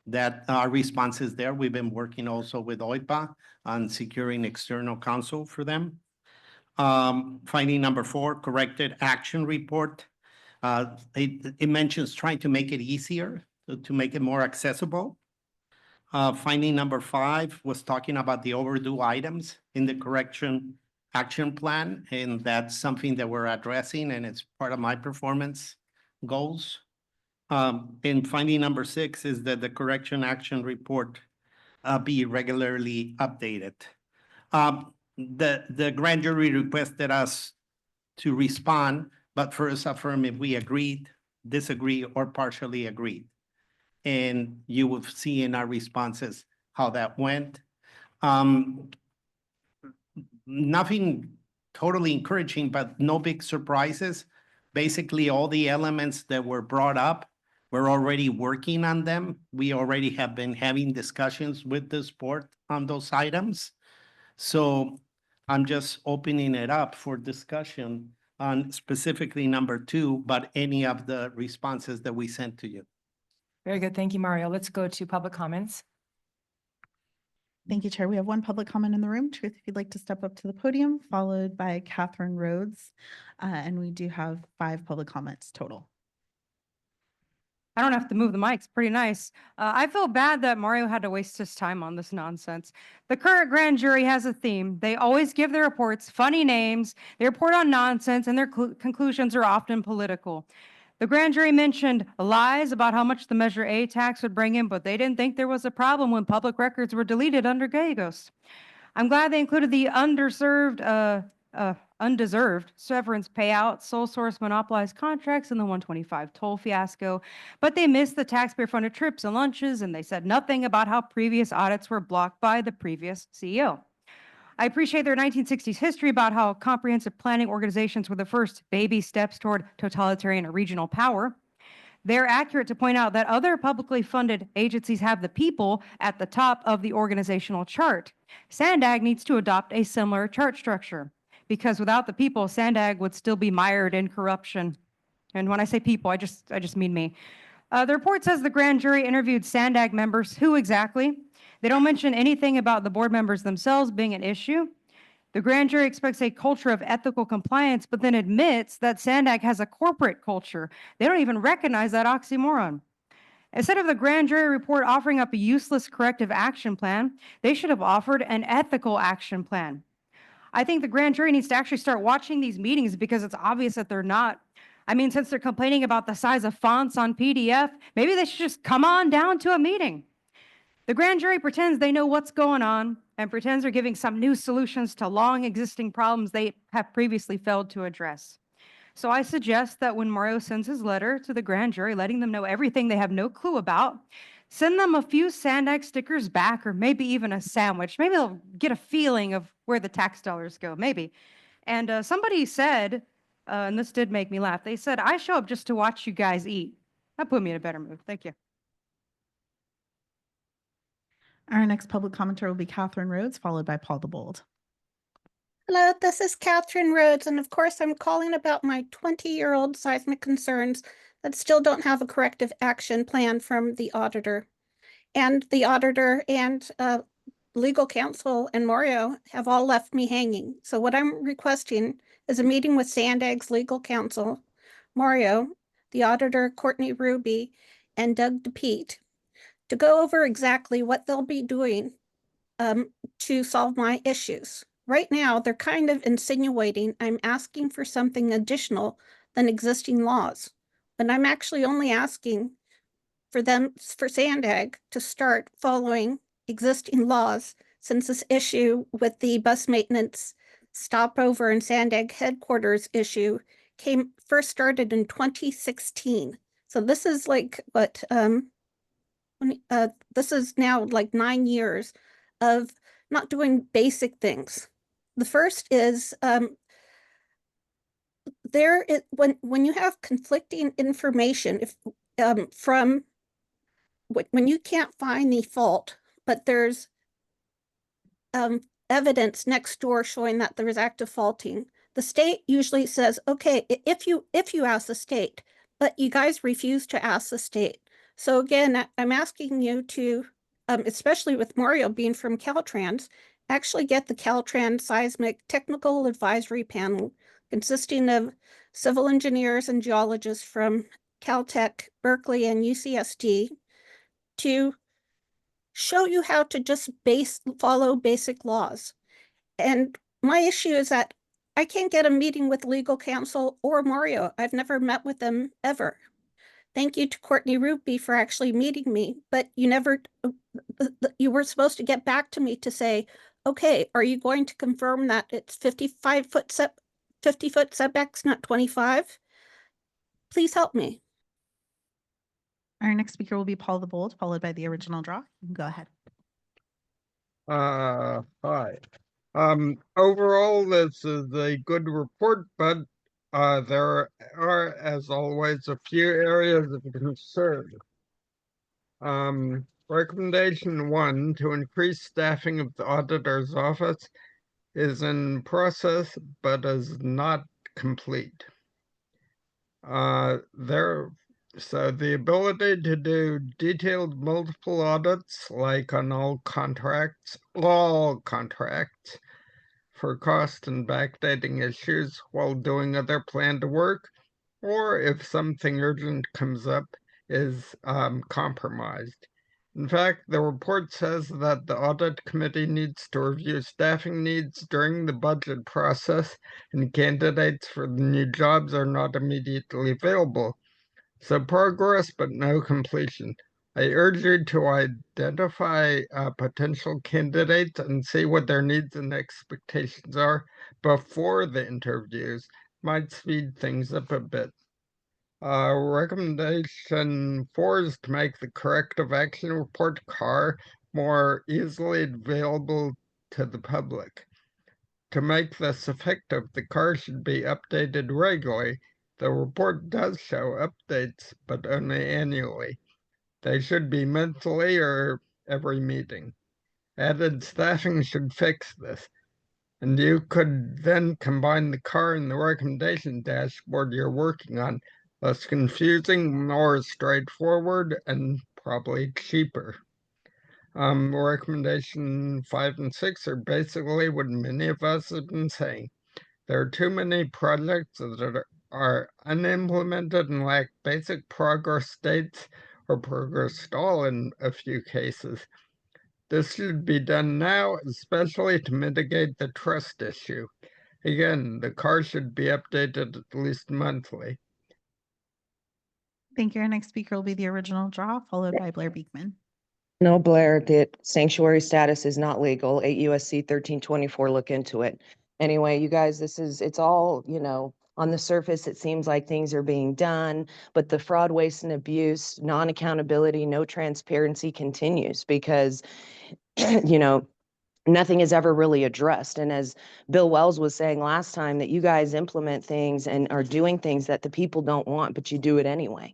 That our response is there. We've been working also with OIPA on securing external counsel for them. Finding number 4, corrected action report. It mentions trying to make it easier, to make it more accessible. Finding number 5 was talking about the overdue items in the correction action plan, and that's something that we're addressing, and it's part of my performance goals. And finding number 6 is that the correction action report be regularly updated. The grand jury requested us to respond, but first affirm if we agreed, disagree, or partially agreed. And you will see in our responses how that went. Nothing totally encouraging, but no big surprises. Basically, all the elements that were brought up, we're already working on them. We already have been having discussions with this board on those items. So I'm just opening it up for discussion on specifically number 2, but any of the responses that we sent to you. Very good. Thank you, Mario. Let's go to public comments. Thank you, Chair. We have one public comment in the room. Truth, if you'd like to step up to the podium, followed by Catherine Rhodes. And we do have 5 public comments total. I don't have to move the mic. It's pretty nice. I feel bad that Mario had to waste his time on this nonsense. The current grand jury has a theme. They always give their reports funny names, they report on nonsense, and their conclusions are often political. The grand jury mentioned lies about how much the Measure A tax would bring in, but they didn't think there was a problem when public records were deleted under Gallegos. I'm glad they included the undeserved severance payout, sole source monopolized contracts, and the 125 toll fiasco, but they missed the taxpayer-funded trips and lunches, and they said nothing about how previous audits were blocked by the previous CEO. I appreciate their 1960s history about how comprehensive planning organizations were the first baby steps toward totalitarian or regional power. They're accurate to point out that other publicly funded agencies have the people at the top of the organizational chart. SANDAG needs to adopt a similar chart structure, because without the people, SANDAG would still be mired in corruption. And when I say people, I just mean me. The report says the grand jury interviewed SANDAG members. Who exactly? They don't mention anything about the board members themselves being an issue. The grand jury expects a culture of ethical compliance, but then admits that SANDAG has a corporate culture. They don't even recognize that oxymoron. Instead of the grand jury report offering up a useless corrective action plan, they should have offered an ethical action plan. I think the grand jury needs to actually start watching these meetings, because it's obvious that they're not. I mean, since they're complaining about the size of fonts on PDF, maybe they should just come on down to a meeting. The grand jury pretends they know what's going on and pretends they're giving some new solutions to long existing problems they have previously failed to address. So I suggest that when Mario sends his letter to the grand jury, letting them know everything they have no clue about, send them a few SANDAG stickers back, or maybe even a sandwich. Maybe they'll get a feeling of where the tax dollars go, maybe. And somebody said, and this did make me laugh, they said, I show up just to watch you guys eat. That put me in a better mood. Thank you. Our next public commenter will be Catherine Rhodes, followed by Paul the Bold. Hello, this is Catherine Rhodes, and of course I'm calling about my 20-year-old seismic concerns that still don't have a corrective action plan from the auditor. And the auditor and legal counsel and Mario have all left me hanging. So what I'm requesting is a meeting with SANDAG's legal counsel, Mario, the auditor, Courtney Ruby, and Doug DePete, to go over exactly what they'll be doing to solve my issues. Right now, they're kind of insinuating I'm asking for something additional than existing laws, but I'm actually only asking for SANDAG to start following existing laws, since this issue with the bus maintenance stopover and SANDAG headquarters issue first started in 2016. So this is like what this is now like 9 years of not doing basic things. The first is when you have conflicting information, when you can't find the fault, but there's evidence next door showing that there is active faulting. The state usually says, okay, if you ask the state, but you guys refuse to ask the state. So again, I'm asking you to, especially with Mario being from Caltrans, actually get the Caltrans Seismic Technical Advisory Panel consisting of civil engineers and geologists from Caltech, Berkeley, and UCSD to show you how to just follow basic laws. And my issue is that I can't get a meeting with legal counsel or Mario. I've never met with them ever. Thank you to Courtney Ruby for actually meeting me, but you never, you were supposed to get back to me to say, okay, are you going to confirm that it's 50 foot setbacks, not 25? Please help me. Our next speaker will be Paul the Bold, followed by the original draw. Go ahead. Hi. Overall, this is a good report, but there are, as always, a few areas of concern. Recommendation 1 to increase staffing of the auditor's office is in process, but is not complete. So the ability to do detailed multiple audits, like on all contracts, for cost and backdating issues while doing other planned work, or if something urgent comes up, is compromised. In fact, the report says that the audit committee needs to review staffing needs during the budget process, and candidates for the new jobs are not immediately available. So progress, but no completion. I urge you to identify potential candidates and see what their needs and expectations are before the interviews. Might speed things up a bit. Recommendation 4 is to make the corrective action report CAR more easily available to the public. To make this effective, the CAR should be updated regularly. The report does show updates, but only annually. They should be monthly or every meeting. Added staffing should fix this. And you could then combine the CAR and the recommendation dashboard you're working on. Less confusing, more straightforward, and probably cheaper. Recommendation 5 and 6 are basically what many of us have been saying. There are too many projects that are unimplemented and lack basic progress states or progress stall in a few cases. This should be done now, especially to mitigate the trust issue. Again, the CAR should be updated at least monthly. Thank you. Our next speaker will be the original draw, followed by Blair Beekman. No, Blair, the sanctuary status is not legal. 8 USC 1324, look into it. Anyway, you guys, it's all, on the surface, it seems like things are being done, but the fraud, waste, and abuse, non-accountability, no transparency continues because, nothing is ever really addressed. And as Bill Wells was saying last time, that you guys implement things and are doing things that the people don't want, but you do it anyway.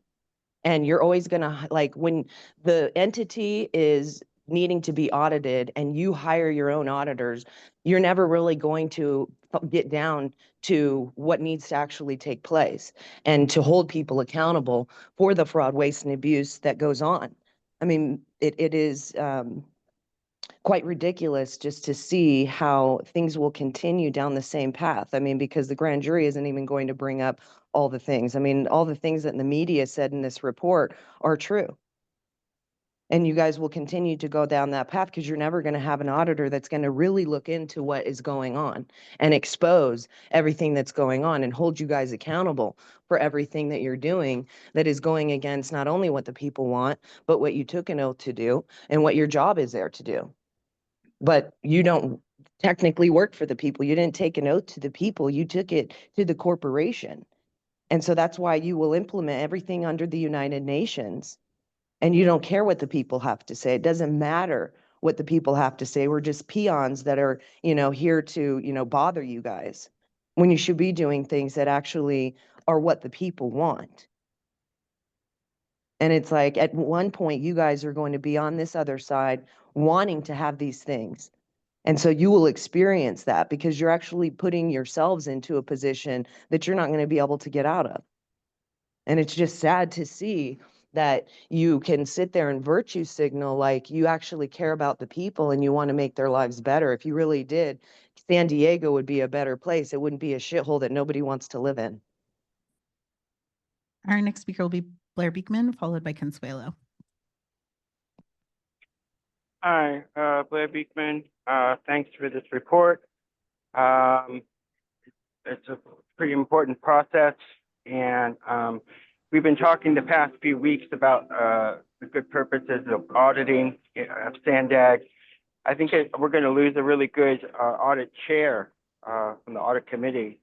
And you're always going to, like, when the entity is needing to be audited and you hire your own auditors, you're never really going to get down to what needs to actually take place and to hold people accountable for the fraud, waste, and abuse that goes on. I mean, it is quite ridiculous just to see how things will continue down the same path. I mean, because the grand jury isn't even going to bring up all the things. I mean, all the things that the media said in this report are true. And you guys will continue to go down that path because you're never going to have an auditor that's going to really look into what is going on and expose everything that's going on and hold you guys accountable for everything that you're doing that is going against not only what the people want, but what you took an oath to do and what your job is there to do. But you don't technically work for the people. You didn't take an oath to the people. You took it to the corporation. And so that's why you will implement everything under the United Nations. And you don't care what the people have to say. It doesn't matter what the people have to say. We're just peons that are, here to, bother you guys when you should be doing things that actually are what the people want. And it's like at one point, you guys are going to be on this other side wanting to have these things. And so you will experience that because you're actually putting yourselves into a position that you're not going to be able to get out of. And it's just sad to see that you can sit there and virtue signal like you actually care about the people and you want to make their lives better. If you really did, San Diego would be a better place. It wouldn't be a shithole that nobody wants to live in. Our next speaker will be Blair Beekman, followed by Consuelo. Hi, Blair Beekman. Thanks for this report. It's a pretty important process, and we've been talking the past few weeks about the good purposes of auditing of SANDAG. I think we're going to lose a really good audit chair from the audit committee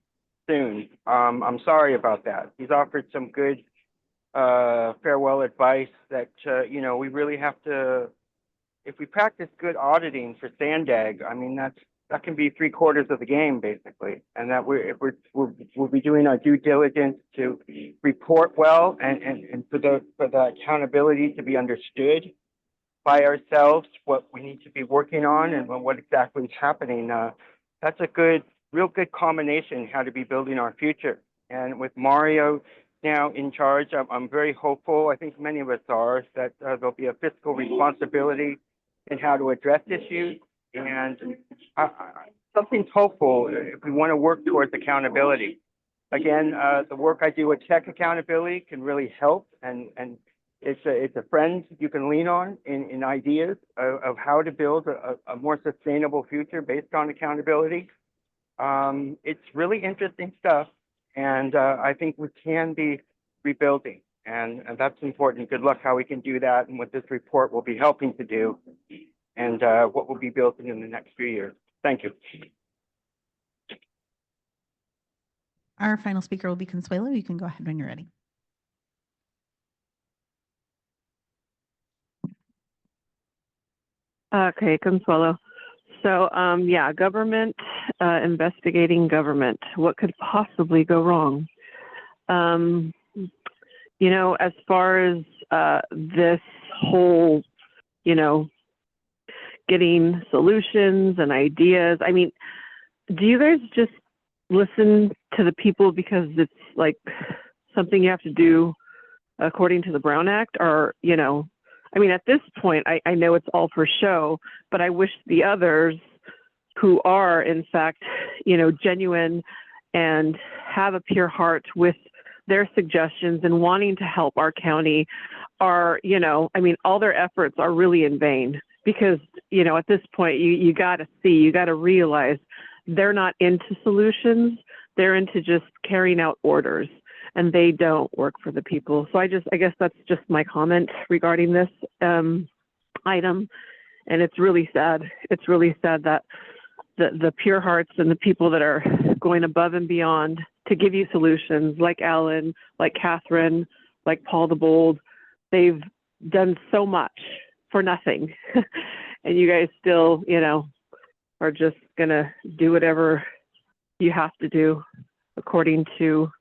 soon. I'm sorry about that. He's offered some good farewell advice that, you know, we really have to, if we practice good auditing for SANDAG, I mean, that can be 3/4 of the game, basically. And that we'll be doing our due diligence to report well and for the accountability to be understood by ourselves, what we need to be working on and what exactly is happening. That's a real good combination, how to be building our future. And with Mario now in charge, I'm very hopeful, I think many of us are, that there'll be a fiscal responsibility in how to address issues. And something's hopeful if we want to work towards accountability. Again, the work I do with tech accountability can really help, and it's a friend you can lean on in ideas of how to build a more sustainable future based on accountability. It's really interesting stuff, and I think we can be rebuilding, and that's important. Good luck how we can do that, and what this report will be helping to do, and what will be built in the next few years. Thank you. Our final speaker will be Consuelo. You can go ahead when you're ready. Okay, Consuelo. So, yeah, government, investigating government. What could possibly go wrong? You know, as far as this whole, you know, getting solutions and ideas, I mean, do you guys just listen to the people because it's like something you have to do according to the Brown Act? Or, you know, I mean, at this point, I know it's all for show, but I wish the others who are, in fact, you know, genuine and have a pure heart with their suggestions and wanting to help our county are, you know, I mean, all their efforts are really in vain because, you know, at this point, you got to see, you got to realize they're not into solutions. They're into just carrying out orders, and they don't work for the people. So I guess that's just my comment regarding this item. And it's really sad. It's really sad that the pure hearts and the people that are going above and beyond to give you solutions, like Alan, like Catherine, like Paul the Bold, they've done so much for nothing. And you guys still, you know, are just going to do whatever you have to do according to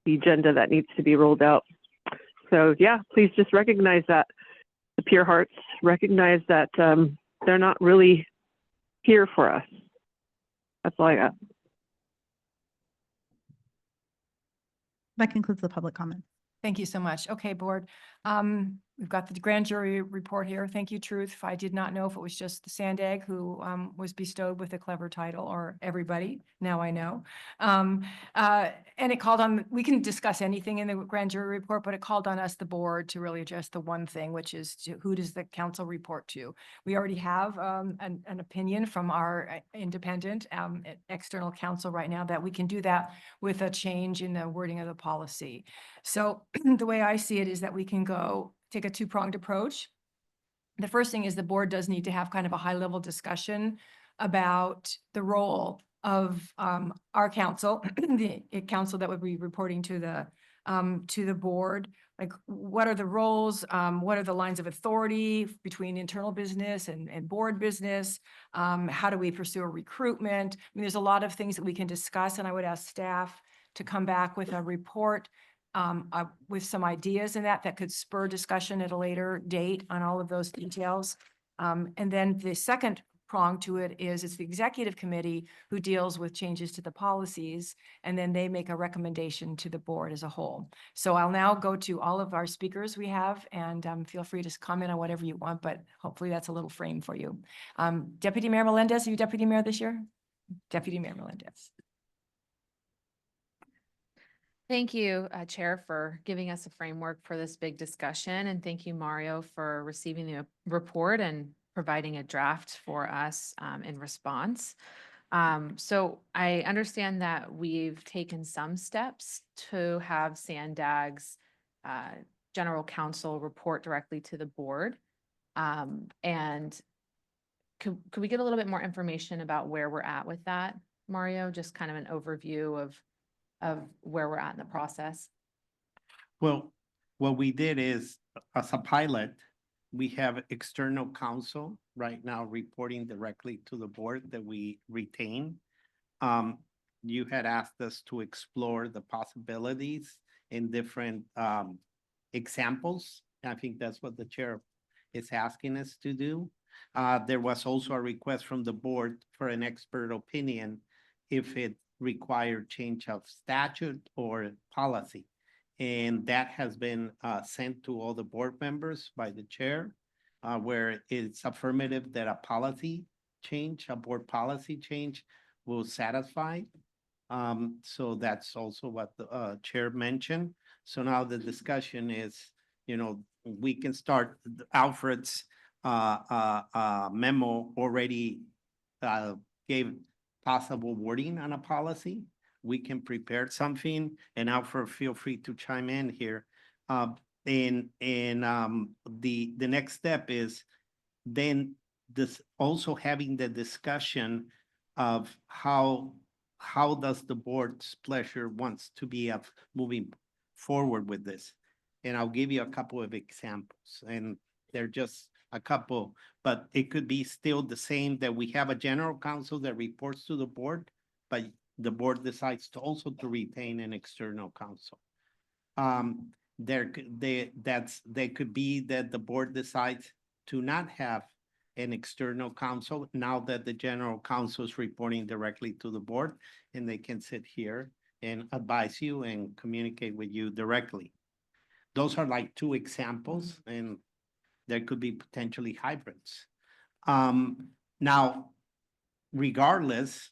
the agenda that needs to be rolled out. So yeah, please just recognize that, the pure hearts, recognize that they're not really here for us. That's all I got. That concludes the public comment. Thank you so much. Okay, board. We've got the grand jury report here. Thank you, Truth. I did not know if it was just the SANDAG who was bestowed with a clever title or everybody. Now I know. And it called on, we can discuss anything in the grand jury report, but it called on us, the board, to really address the one thing, which is who does the council report to? We already have an opinion from our independent external counsel right now that we can do that with a change in the wording of the policy. So the way I see it is that we can take a two-pronged approach. The first thing is the board does need to have kind of a high-level discussion about the role of our council, the council that would be reporting to the board. Like, what are the roles? What are the lines of authority between internal business and board business? How do we pursue a recruitment? I mean, there's a lot of things that we can discuss, and I would ask staff to come back with a report with some ideas in that could spur discussion at a later date on all of those details. And then the second prong to it is it's the executive committee who deals with changes to the policies, and then they make a recommendation to the board as a whole. So I'll now go to all of our speakers we have, and feel free to comment on whatever you want, but hopefully that's a little frame for you. Deputy Mayor Melendez, are you Deputy Mayor this year? Deputy Mayor Melendez. Thank you, Chair, for giving us a framework for this big discussion. And thank you, Mario, for receiving the report and providing a draft for us in response. So I understand that we've taken some steps to have SANDAG's general counsel report directly to the board. And could we get a little bit more information about where we're at with that, Mario? Just kind of an overview of where we're at in the process. Well, what we did is, as a pilot, we have external counsel right now reporting directly to the board that we retain. You had asked us to explore the possibilities in different examples. I think that's what the chair is asking us to do. There was also a request from the board for an expert opinion if it required change of statute or policy. And that has been sent to all the board members by the chair, where it's affirmative that a policy change, a board policy change will satisfy. So that's also what the chair mentioned. So now the discussion is, we can start Alfred's memo already gave possible wording on a policy. We can prepare something, and Alfred, feel free to chime in here. The next step is then this also having the discussion of how does the board's pleasure wants to be of moving forward with this. And I'll give you a couple of examples, and they're just a couple, but it could be still the same, that we have a general counsel that reports to the board, but the board decides to also to retain an external counsel. They could be that the board decides to not have an external counsel now that the general counsel is reporting directly to the board, and they can sit here and advise you and communicate with you directly. Those are like two examples, and there could be potentially hybrids. Now, regardless,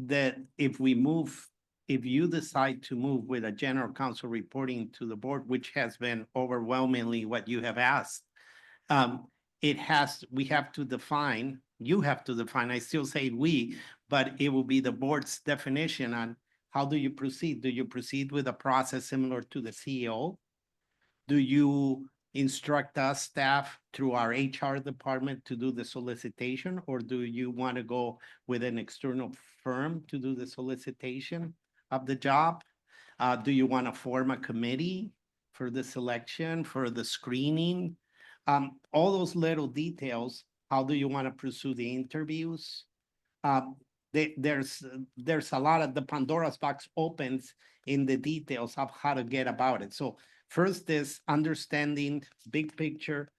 that if you decide to move with a general counsel reporting to the board, which has been overwhelmingly what you have asked, we have to define, you have to define, I still say we, but it will be the board's definition on how do you proceed? Do you proceed with a process similar to the CEO? Do you instruct us staff through our HR department to do the solicitation, or do you want to go with an external firm to do the solicitation of the job? Do you want to form a committee for the selection, for the screening? All those little details. How do you want to pursue the interviews? There's a lot of the Pandora's box opens in the details of how to get about it. So first is understanding big picture.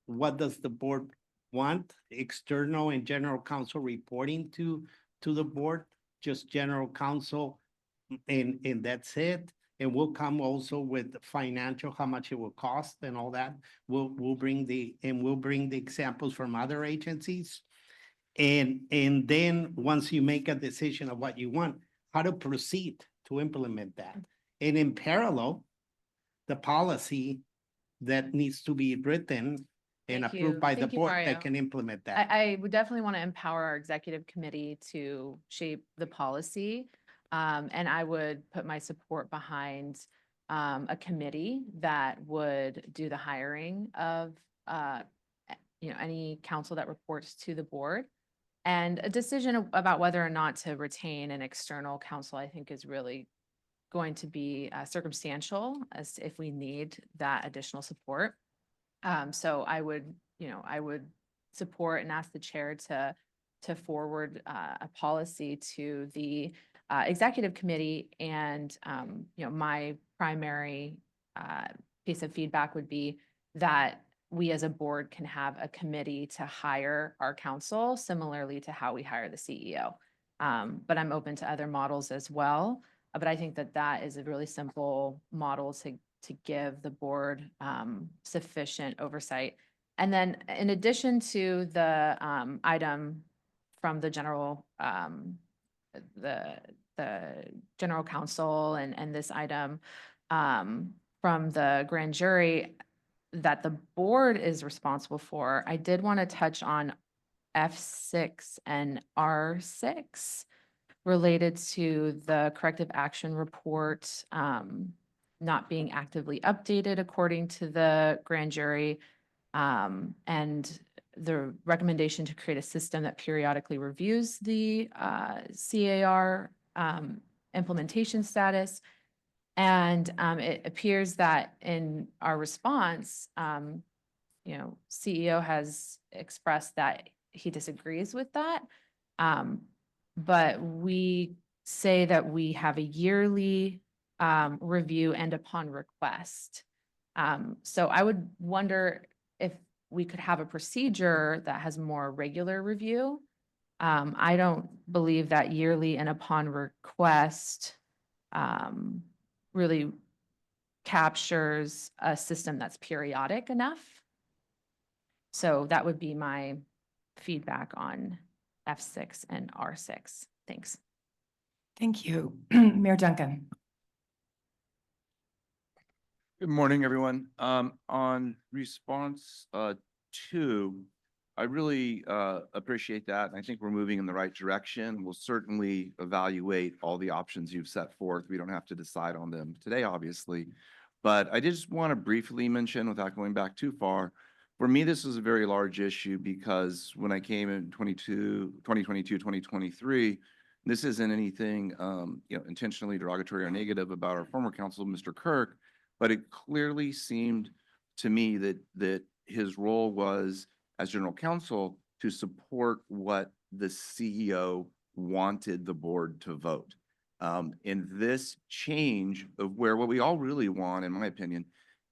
What does the board want? External and general counsel reporting to the board, just general counsel, and that's it. And we'll come also with the financial, how much it will cost and all that. We'll bring the examples from other agencies. And then once you make a decision of what you want, how to proceed to implement that. And in parallel, the policy that needs to be written and approved by the Thank you, board Mario. that can implement that. I would definitely want to empower our executive committee to shape the policy. And I would put my support behind a committee that would do the hiring of any counsel that reports to the board. And a decision about whether or not to retain an external counsel, I think, is really going to be circumstantial as if we need that additional support. So I would support and ask the chair to forward a policy to the executive committee. And my primary piece of feedback would be that we as a board can have a committee to hire our counsel, similarly to how we hire the CEO. But I'm open to other models as well. But I think that that is a really simple model to give the board sufficient oversight. And then in addition to the item from the general general counsel and this item from the grand jury that the board is responsible for, I did want to touch on F6 and R6 related to the corrective action report not being actively updated according to the grand jury, and the recommendation to create a system that periodically reviews the CAR implementation status. And it appears that in our response, CEO has expressed that he disagrees with that. But we say that we have a yearly review and upon request. So I would wonder if we could have a procedure that has more regular review. I don't believe that yearly and upon request really captures a system that's periodic enough. So that would be my feedback on F6 and R6. Thanks. Thank you. Mayor Duncan. Good morning, everyone. On response 2, I really appreciate that. And I think we're moving in the right direction. We'll certainly evaluate all the options you've set forth. We don't have to decide on them today, obviously. But I just want to briefly mention, without going back too far, for me, this is a very large issue because when I came in 2022, 2023, this isn't anything intentionally derogatory or negative about our former counsel, Mr. Kirk, but it clearly seemed to me that his role was, as general counsel, to support what the CEO wanted the board to vote. And this change of where what we all really want, in my opinion,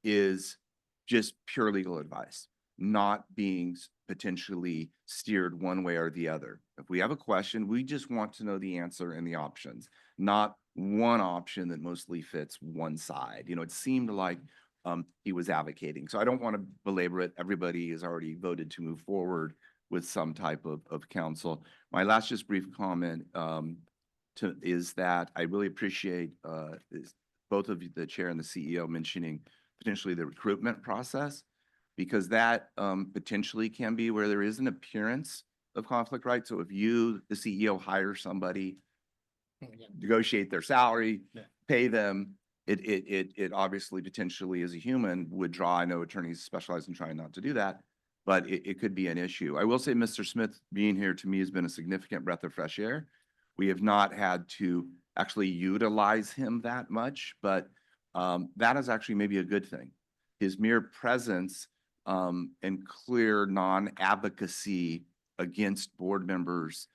is just pure legal advice, not being potentially steered one way or the other. If we have a question, we just want to know the answer and the options, not one option that mostly fits one side. It seemed like he was advocating. So I don't want to belabor it. Everybody has already voted to move forward with some type of counsel. My last just brief comment is that I really appreciate both of you, the chair and the CEO, mentioning potentially the recruitment process, because that potentially can be where there is an appearance of conflict, right? So if you, the CEO, hire somebody, negotiate their salary, pay them, it obviously potentially as a human would draw. I know attorneys specialize in trying not to do that, but it could be an issue. I will say Mr. Smith being here to me has been a significant breath of fresh air. We have not had to actually utilize him that much, but that is actually maybe a good thing. His mere presence and clear non-advocacy against board members'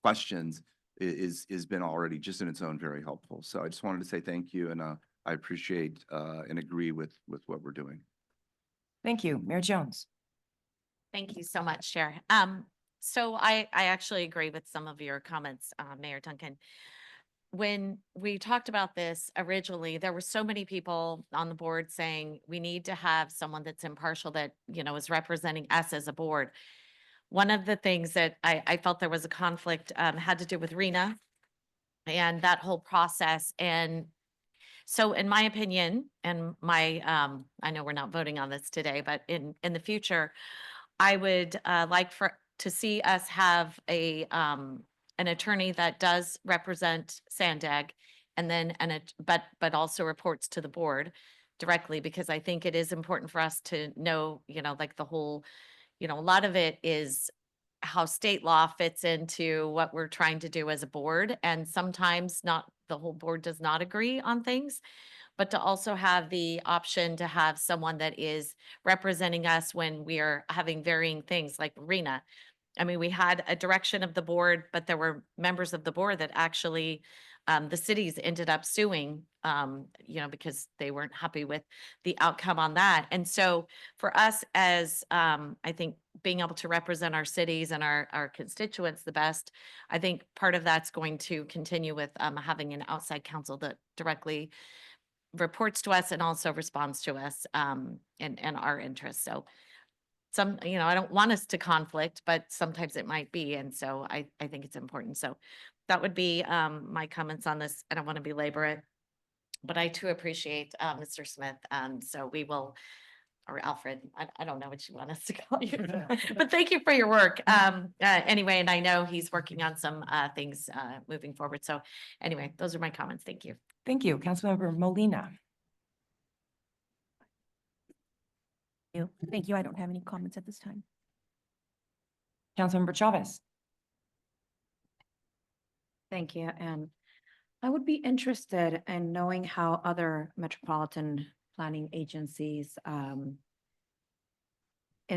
questions has been already just in its own very helpful. So I just wanted to say thank you, and I appreciate and agree with what we're doing. Thank you. Mayor Jones. Thank you so much, Chair. So I actually agree with some of your comments, Mayor Duncan. When we talked about this originally, there were so many people on the board saying we need to have someone that's impartial, that, is representing us as a board. One of the things that I felt there was a conflict had to do with RENA and that whole process. And so in my opinion, and I know we're not voting on this today, but in the future, I would like to see us have an attorney that does represent SANDAG, and then but also reports to the board directly, because I think it is important for us to know, like the whole, a lot of it is how state law fits into what we're trying to do as a board. And sometimes not the whole board does not agree on things, but to also have the option to have someone that is representing us when we are having varying things like RENA. I mean, we had a direction of the board, but there were members of the board that actually the cities ended up suing, because they weren't happy with the outcome on that. And so for us as, I think being able to represent our cities and our constituents the best, I think part of that's going to continue with having an outside counsel that directly reports to us and also responds to us and our interests. So I don't want us to conflict, but sometimes it might be. And so I think it's important. So that would be my comments on this. I don't want to belabor it, but I too appreciate Mr. Smith. So we will, or Alfred, I don't know what you want us to call you, but thank you for your work. Anyway, and I know he's working on some things moving forward. So anyway, those are my comments. Thank you. Thank you. Councilmember Molina. Thank you. I don't have any comments at this time. Councilmember Chavez. Thank you. And I would be interested in knowing how other metropolitan planning agencies in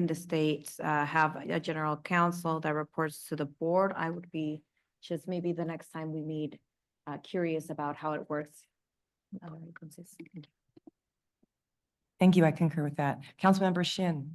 the states have a general counsel that reports to the board. I would be just maybe the next time we meet curious about how it works. Thank you. I concur with that. Councilmember Shin.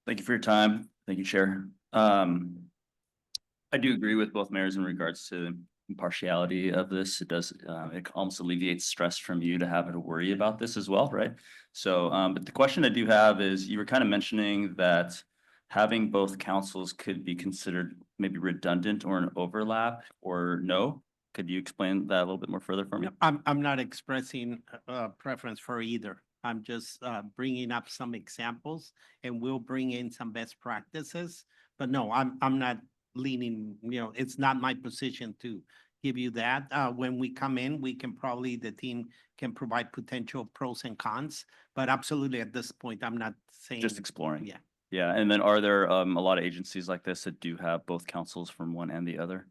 Thank you for your time. Thank you, Chair. I do agree with both mayors in regards to the impartiality of this. It does, it almost alleviates stress from you to have to worry about this as well, right? So, but the question I do have is, you were kind of mentioning that having both councils could be considered maybe redundant or an overlap, or no? Could you explain that a little bit more further for me? I'm not expressing a preference for either. I'm just bringing up some examples, and we'll bring in some best practices. But no, I'm not leaning, it's not my position to give you that. When we come in, we can probably, the team can provide potential pros and cons, but absolutely at this point, I'm not saying. Just exploring. Yeah. Yeah, and then are there a lot of agencies like this that do have both councils from one and the other?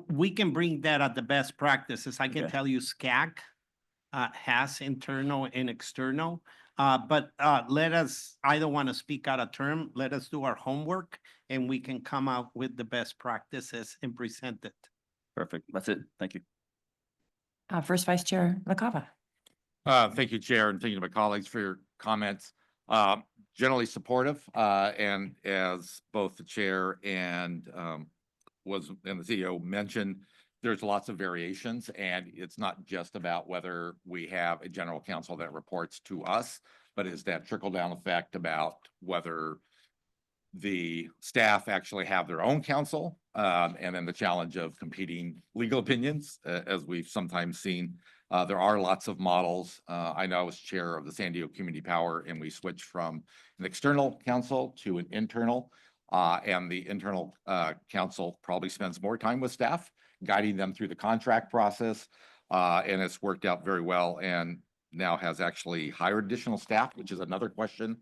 We can bring that at the best practices. I can Okay. tell you SCAC has internal and external, but let us, I don't want to speak out of term. Let us do our homework and we can come out with the best practices and present it. Perfect. That's it. Thank you. First Vice Chair LaCava. Thank you, Chair, and thank you to my colleagues for your comments. Generally supportive, and as both the Chair and the CEO mentioned, there's lots of variations, and it's not just about whether we have a general counsel that reports to us, but is that trickle-down effect about whether the staff actually have their own counsel, and then the challenge of competing legal opinions, as we've sometimes seen. There are lots of models. I know I was chair of the San Diego Community Power, and we switched from an external counsel to an internal, and the internal counsel probably spends more time with staff, guiding them through the contract process, and it's worked out very well, and now has actually hired additional staff, which is another question,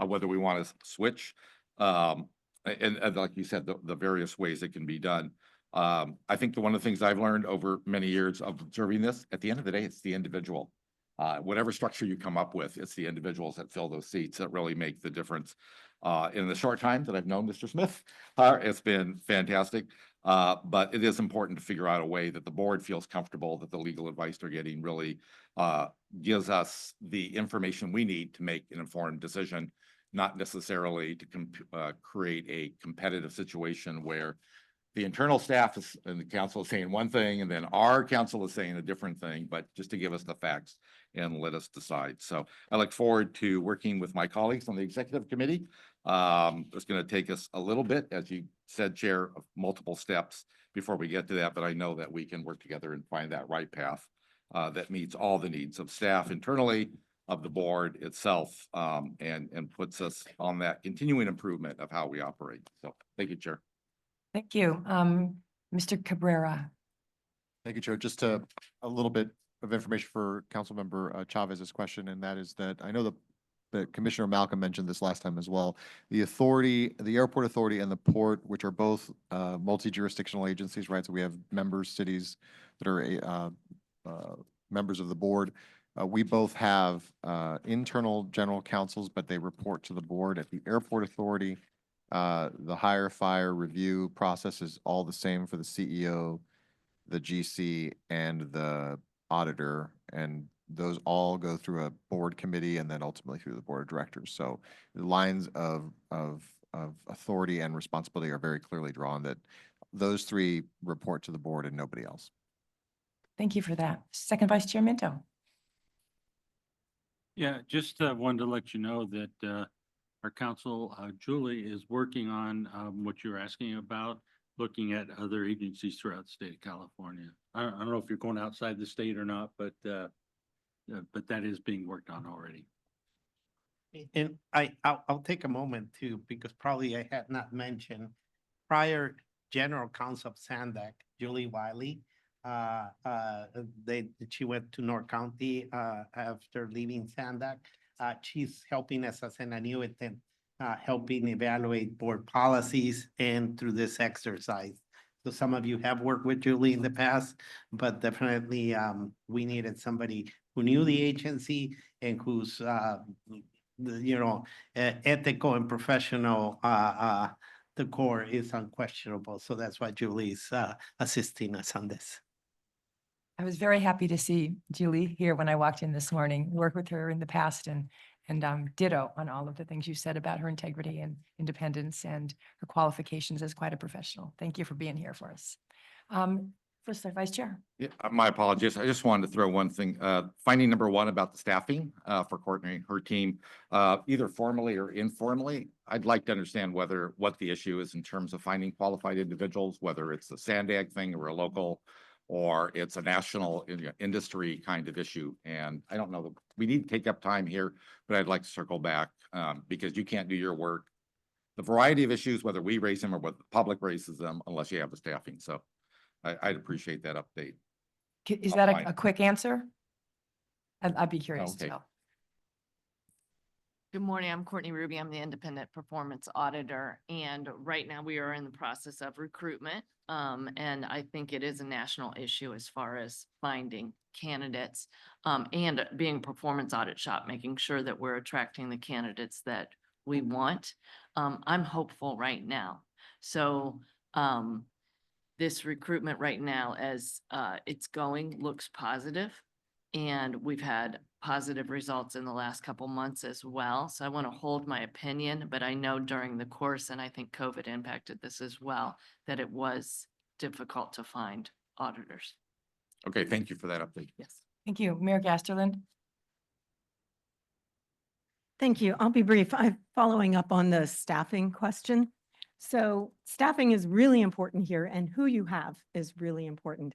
whether we want to switch. And like you said, the various ways it can be done. I think one of the things I've learned over many years of observing this, at the end of the day, it's the individual. Whatever structure you come up with, it's the individuals that fill those seats that really make the difference. In the short time that I've known Mr. Smith, it's been fantastic. But it is important to figure out a way that the board feels comfortable that the legal advice they're getting really gives us the information we need to make an informed decision, not necessarily to create a competitive situation where the internal staff and the council is saying one thing, and then our council is saying a different thing, but just to give us the facts and let us decide. So I look forward to working with my colleagues on the executive committee. It's going to take us a little bit, as you said, Chair, of multiple steps before we get to that, but I know that we can work together and find that right path that meets all the needs of staff internally, of the board itself, and puts us on that continuing improvement of how we operate. So thank you, Chair. Thank you. Mr. Cabrera. Thank you, Chair. Just a little bit of information for Councilmember Chavez's question, and that is that I know that Commissioner Malcolm mentioned this last time as well. The authority, the airport authority and the port, which are both multi-jurisdictional agencies, right? So we have members, cities that are members of the board. We both have internal general counsels, but they report to the board. At the airport authority, the hire, fire, review process is all the same for the CEO, the GC, and the auditor, and those all go through a board committee and then ultimately through the board of directors. So the lines of authority and responsibility are very clearly drawn that those three report to the board and nobody else. Thank you for that. Second Vice Chair Minto. Yeah, just wanted to let you know that our council, Julie, is working on what you're asking about, looking at other agencies throughout the state of California. I don't know if you're going outside the state or not, but that is being worked on already. And I'll take a moment too, because probably I had not mentioned prior General Counsel of SANDAG, Julie Wiley. She went to North County after leaving SANDAG. She's helping us as an annuitant, helping evaluate board policies and through this exercise. So some of you have worked with Julie in the past, but definitely we needed somebody who knew the agency and who's ethical and professional. The core is unquestionable. So that's why Julie's assisting us on this. I was very happy to see Julie here when I walked in this morning, worked with her in the past and ditto on all of the things you said about her integrity and independence and her qualifications as quite a professional. Thank you for being here for us. First Vice Chair. Yeah, my apologies. I just wanted to throw one thing. Finding number one about the staffing for Courtney, her team, either formally or informally. I'd like to understand what the issue is in terms of finding qualified individuals, whether it's a SANDAG thing or a local, or it's a national industry kind of issue. And I don't know, we need to take up time here, but I'd like to circle back because you can't do your work. The variety of issues, whether we raise them or whether the public raises them, unless you have the staffing. So I'd appreciate that update. Is that a quick answer? I'd be curious to Okay. know. Good morning. I'm Courtney Ruby. I'm the independent performance auditor. And right now we are in the process of recruitment. And I think it is a national issue as far as finding candidates and being a performance audit shop, making sure that we're attracting the candidates that we want. I'm hopeful right now. So this recruitment right now as it's going looks positive. And we've had positive results in the last couple months as well. So I want to hold my opinion, but I know during the course, and I think COVID impacted this as well, that it was difficult to find auditors. Okay, thank you for that update. Yes. Thank you. Mayor Gasterland. Thank you. I'll be brief. I'm following up on the staffing question. So staffing is really important here, and who you have is really important.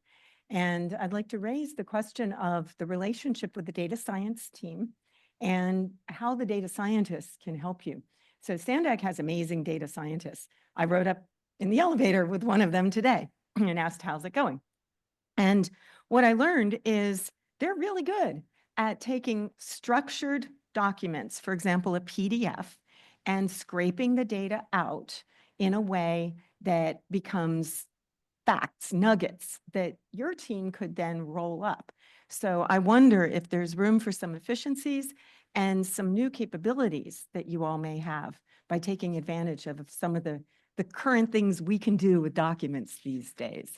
And I'd like to raise the question of the relationship with the data science team and how the data scientists can help you. So SANDAG has amazing data scientists. I rode up in the elevator with one of them today and asked, how's it going? And what I learned is they're really good at taking structured documents, for example, a PDF, and scraping the data out in a way that becomes facts, nuggets that your team could then roll up. So I wonder if there's room for some efficiencies and some new capabilities that you all may have by taking advantage of some of the current things we can do with documents these days.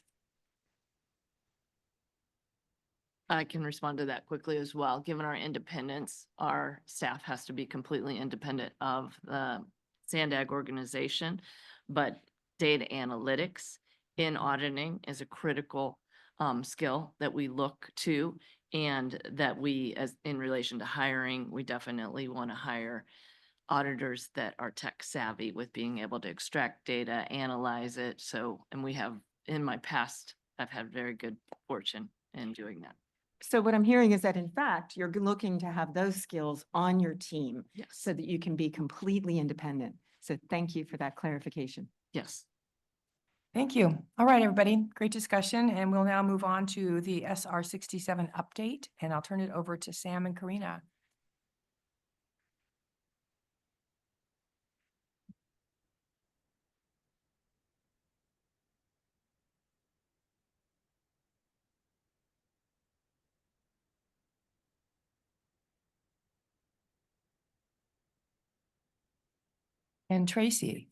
I can respond to that quickly as well. Given our independence, our staff has to be completely independent of the SANDAG organization, but data analytics in auditing is a critical skill that we look to, and that we, as in relation to hiring, we definitely want to hire auditors that are tech savvy with being able to extract data, analyze it. So, and we have, in my past, I've had very good fortune in doing that. So what I'm hearing is that, in fact, you're looking to have those skills on your team, yes, so that you can be completely independent. So thank you for that clarification. Yes. Thank you. All right, everybody. Great discussion. And we'll now move on to the SR 67 update, and I'll turn it over to Sam and Karina. And Tracy.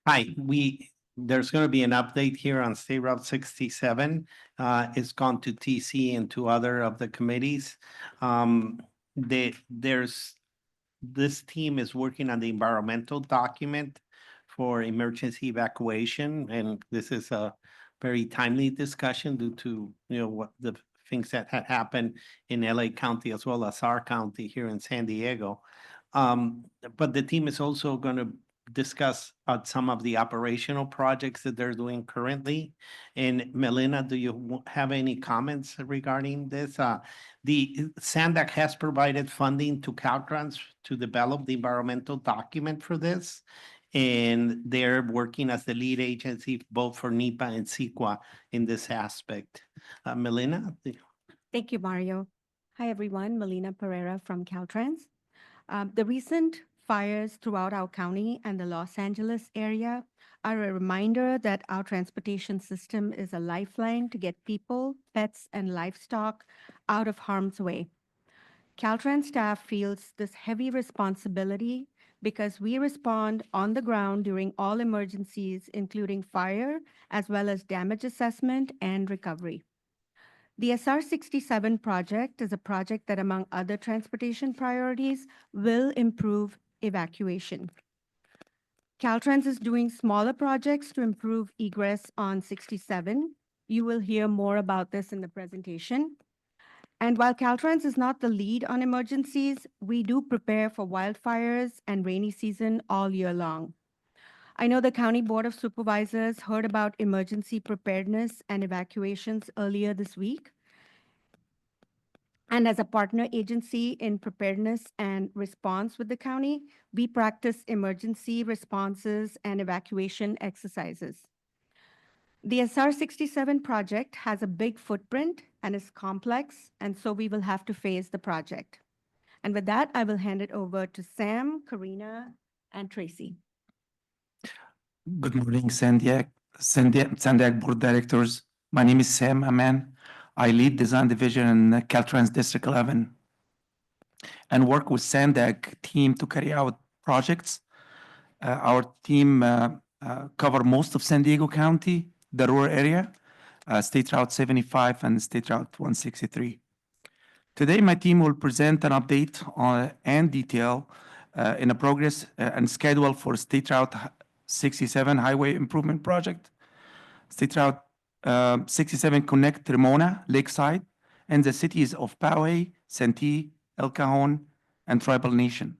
Hi, there's going to be an update here on State Route 67. It's gone to TC and to other of the committees. This team is working on the environmental document for emergency evacuation, and this is a very timely discussion due to, what the things that had happened in LA County as well as our county here in San Diego. But the team is also going to discuss some of the operational projects that they're doing currently. And Melina, do you have any comments regarding this? The SANDAG has provided funding to Caltrans to develop the environmental document for this. And they're working as the lead agency both for NEPA and CEQA in this aspect. Melina? Thank you, Mario. Hi, everyone. Melina Pereira from Caltrans. The recent fires throughout our county and the Los Angeles area are a reminder that our transportation system is a lifeline to get people, pets, and livestock out of harm's way. Caltrans staff feels this heavy responsibility because we respond on the ground during all emergencies, including fire, as well as damage assessment and recovery. The SR 67 project is a project that, among other transportation priorities, will improve evacuation. Caltrans is doing smaller projects to improve egress on 67. You will hear more about this in the presentation. And while Caltrans is not the lead on emergencies, we do prepare for wildfires and rainy season all year long. I know the County Board of Supervisors heard about emergency preparedness and evacuations earlier this week. And as a partner agency in preparedness and response with the county, we practice emergency responses and evacuation exercises. The SR 67 project has a big footprint and is complex, and so we will have to phase the project. And with that, I will hand it over to Sam, Karina, and Tracy. Good morning, SANDAG Board Directors. My name is Sam Aman. I lead Design Division in Caltrans District 11 and work with SANDAG team to carry out projects. Our team cover most of San Diego County, the rural area, State Route 75 and State Route 163. Today, my team will present an update on and detail in a progress and schedule for State Route 67 Highway Improvement Project, State Route 67 connect Ramona, Lakeside, and the cities of Poway, Santee, El Cajon, and Tribal Nation.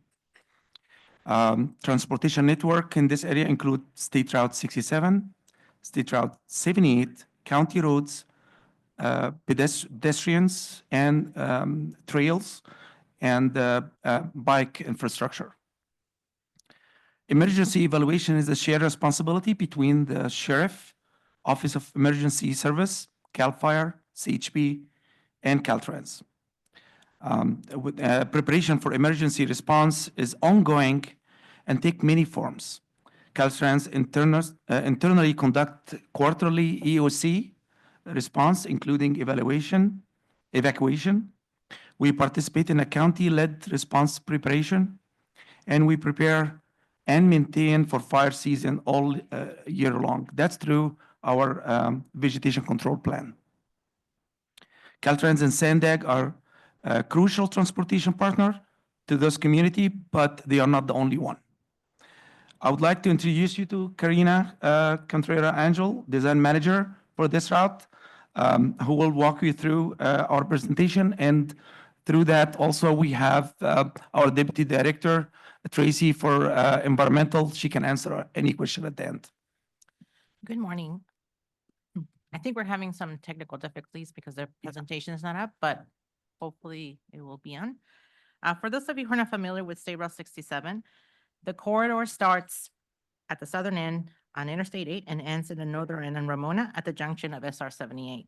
Transportation network in this area include State Route 67, State Route 78, county roads, pedestrians and trails, and bike infrastructure. Emergency evaluation is a shared responsibility between the Sheriff, Office of Emergency Service, CAL FIRE, CHP, and Caltrans. Preparation for emergency response is ongoing and take many forms. Caltrans internally conduct quarterly EOC response, including evacuation. We participate in a county-led response preparation, and we prepare and maintain for fire season all year long. That's through our vegetation control plan. Caltrans and SANDAG are a crucial transportation partner to this community, but they are not the only one. I would like to introduce you to Karina Contreras-Angel, Design Manager for this route, who will walk you through our presentation. And through that, also, we have our Deputy Director, Tracy, for environmental. She can answer any question at the end. Good morning. I think we're having some technical difficulties because the presentation is not up, but hopefully it will be on. For those of you who are not familiar with State Route 67, the corridor starts at the southern end on Interstate 8 and ends in the northern end in Ramona at the junction of SR 78.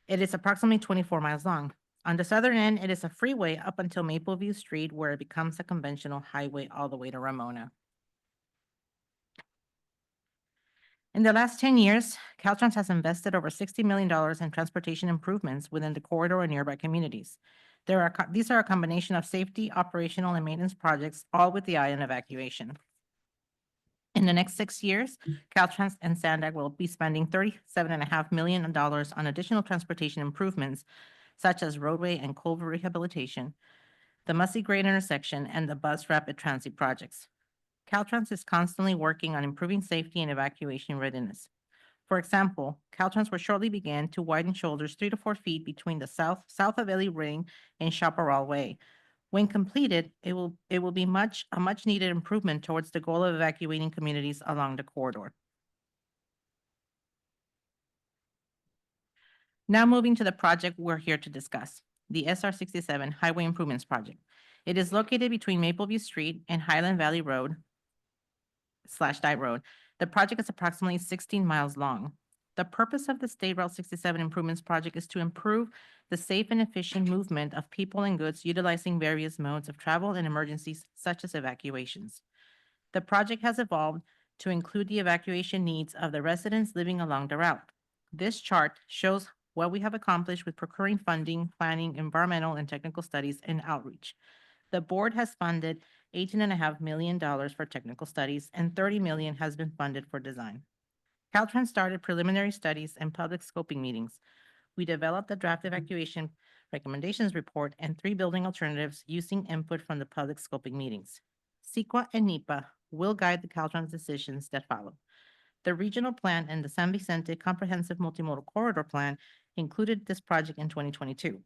It is approximately 24 miles long. On the southern end, it is a freeway up until Mapleview Street, where it becomes a conventional highway all the way to Ramona. In the last 10 years, Caltrans has invested over $60 million in transportation improvements within the corridor and nearby communities. These are a combination of safety, operational, and maintenance projects, all with the eye on evacuation. In the next 6 years, Caltrans and SANDAG will be spending $37.5 million on additional transportation improvements, such as roadway and culvert rehabilitation, the Mussy Grade intersection, and the bus rapid transit projects. Caltrans is constantly working on improving safety and evacuation readiness. For example, Caltrans will shortly begin to widen shoulders 3 to 4 feet between the south of Libreng and Chaparral Way. When completed, it will be a much needed improvement towards the goal of evacuating communities along the corridor. Now moving to the project we're here to discuss, the SR 67 Highway Improvements Project. It is located between Mapleview Street and Highland Valley Road / Dyke Road. The project is approximately 16 miles long. The purpose of the State Route 67 Improvements Project is to improve the safe and efficient movement of people and goods utilizing various modes of travel and emergencies such as evacuations. The project has evolved to include the evacuation needs of the residents living along the route. This chart shows what we have accomplished with procuring funding, planning, environmental and technical studies, and outreach. The board has funded $18.5 million for technical studies, and $30 million has been funded for design. Caltrans started preliminary studies and public scoping meetings. We developed a draft evacuation recommendations report and 3 building alternatives using input from the public scoping meetings. CEQA and NEPA will guide the Caltrans decisions that follow. The regional plan and the San Vicente Comprehensive Multimodal Corridor Plan included this project in 2022.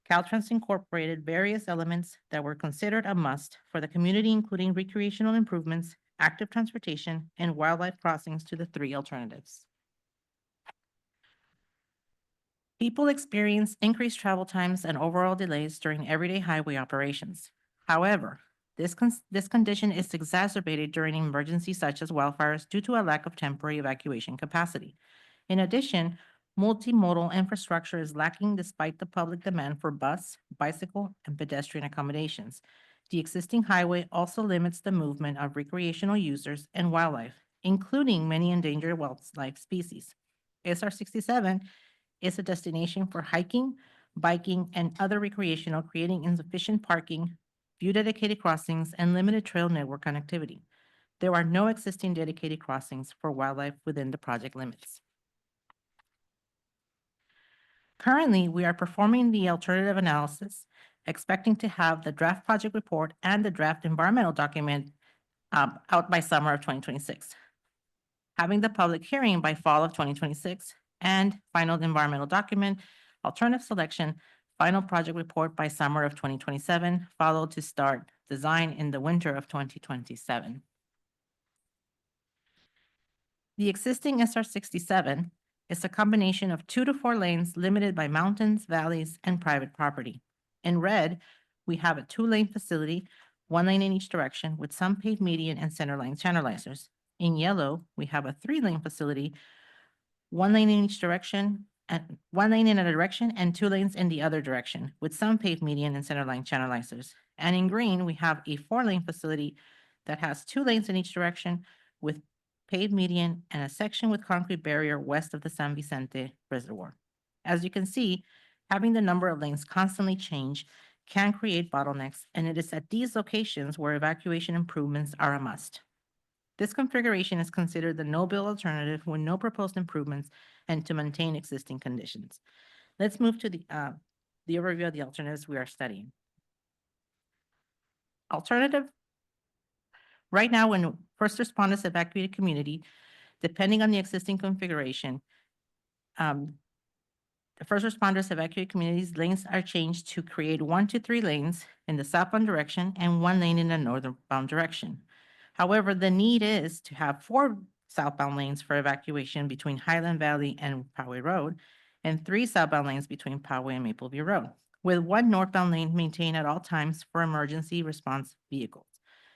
Caltrans incorporated various elements that were considered a must for the community, including recreational improvements, active transportation, and wildlife crossings to the 3 alternatives. People experience increased travel times and overall delays during everyday highway operations. However, this condition is exacerbated during emergencies such as wildfires due to a lack of temporary evacuation capacity. In addition, multimodal infrastructure is lacking despite the public demand for bus, bicycle, and pedestrian accommodations. The existing highway also limits the movement of recreational users and wildlife, including many endangered wildlife species. SR 67 is a destination for hiking, biking, and other recreational, creating insufficient parking, few dedicated crossings, and limited trail network connectivity. There are no existing dedicated crossings for wildlife within the project limits. Currently, we are performing the alternative analysis, expecting to have the draft project report and the draft environmental document out by summer of 2026. Having the public hearing by fall of 2026 and final environmental document, alternative selection, final project report by summer of 2027, followed to start design in the winter of 2027. The existing SR 67 is a combination of 2 to 4 lanes limited by mountains, valleys, and private property. In red, we have a 2-lane facility, 1 lane in each direction with some paved median and center line channelizers. In yellow, we have a 3-lane facility, 1 lane in each direction, and 1 lane in a direction and 2 lanes in the other direction with some paved median and center line channelizers. And in green, we have a 4-lane facility that has 2 lanes in each direction with paved median and a section with concrete barrier west of the San Vicente Reservoir. As you can see, having the number of lanes constantly change can create bottlenecks, and it is at these locations where evacuation improvements are a must. This configuration is considered the no-build alternative with no proposed improvements and to maintain existing conditions. Let's move to the overview of the alternatives we are studying. Alternative. Right now, when first responders evacuate a community, depending on the existing configuration, the first responders evacuate communities, lanes are changed to create 1 to 3 lanes in the southbound direction and 1 lane in the northbound direction. However, the need is to have 4 southbound lanes for evacuation between Highland Valley and Poway Road, and 3 southbound lanes between Poway and Mapleview Road, with 1 northbound lane maintained at all times for emergency response vehicles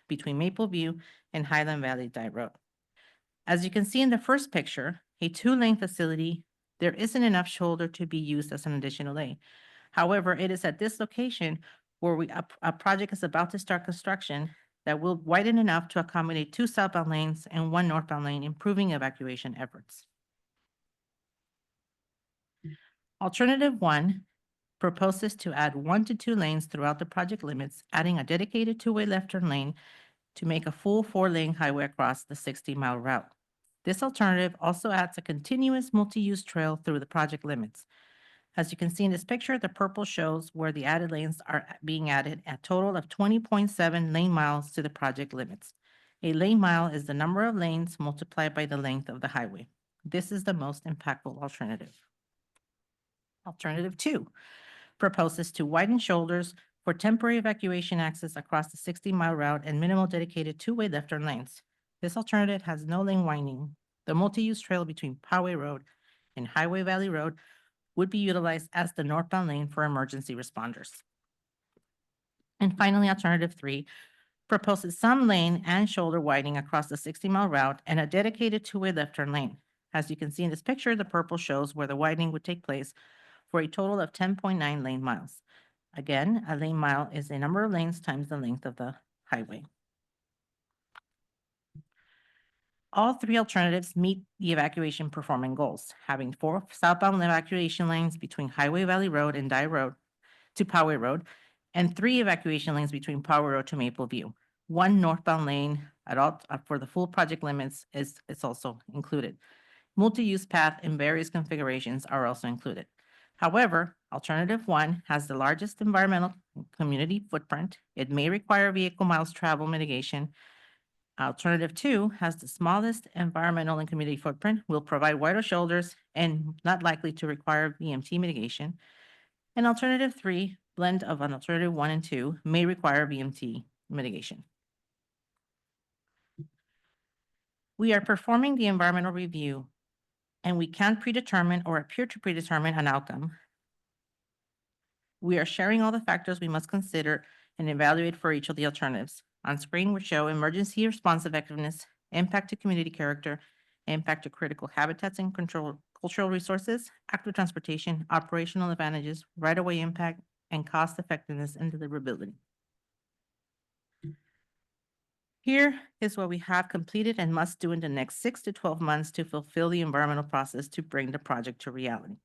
between Mapleview and Highland Valley Dyke Road. As you can see in the first picture, a 2-lane facility, there isn't enough shoulder to be used as an additional lane. However, it is at this location where a project is about to start construction that will widen enough to accommodate 2 southbound lanes and 1 northbound lane, improving evacuation efforts. Alternative 1 proposes to add 1 to 2 lanes throughout the project limits, adding a dedicated 2-way left turn lane to make a full 4-lane highway across the 60-mile route. This alternative also adds a continuous multi-use trail through the project limits. As you can see in this picture, the purple shows where the added lanes are being added, a total of 20.7 lane miles to the project limits. A lane mile is the number of lanes multiplied by the length of the highway. This is the most impactful alternative. Alternative 2 proposes to widen shoulders for temporary evacuation access across the 60-mile route and minimal dedicated two-way left turn lanes. This alternative has no lane widening. The multi-use trail between Poway Road and Highway Valley Road would be utilized as the northbound lane for emergency responders. And finally, alternative 3 proposes some lane and shoulder widening across the 60-mile route and a dedicated two-way left turn lane. As you can see in this picture, the purple shows where the widening would take place for a total of 10.9 lane miles. Again, a lane mile is a number of lanes times the length of the highway. All 3 alternatives meet the evacuation performing goals, having 4 southbound evacuation lanes between Highway Valley Road and Dye Road to Poway Road, and 3 evacuation lanes between Poway Road to Maple View. 1 northbound lane at all for the full project limits is also included. Multi-use path in various configurations are also included. However, alternative 1 has the largest environmental community footprint. It may require vehicle miles travel mitigation. Alternative 2 has the smallest environmental and community footprint, will provide wider shoulders, and not likely to require VMT mitigation. And alternative 3, blend of an alternative 1 and 2, may require VMT mitigation. We are performing the environmental review, and we can't predetermine or appear to predetermine an outcome. We are sharing all the factors we must consider and evaluate for each of the alternatives. On screen, we show emergency response effectiveness, impact to community character, impact to critical habitats and cultural resources, active transportation, operational advantages, right-of-way impact, and cost effectiveness and deliverability. Here is what we have completed and must do in the next 6 to 12 months to fulfill the environmental process to bring the project to reality.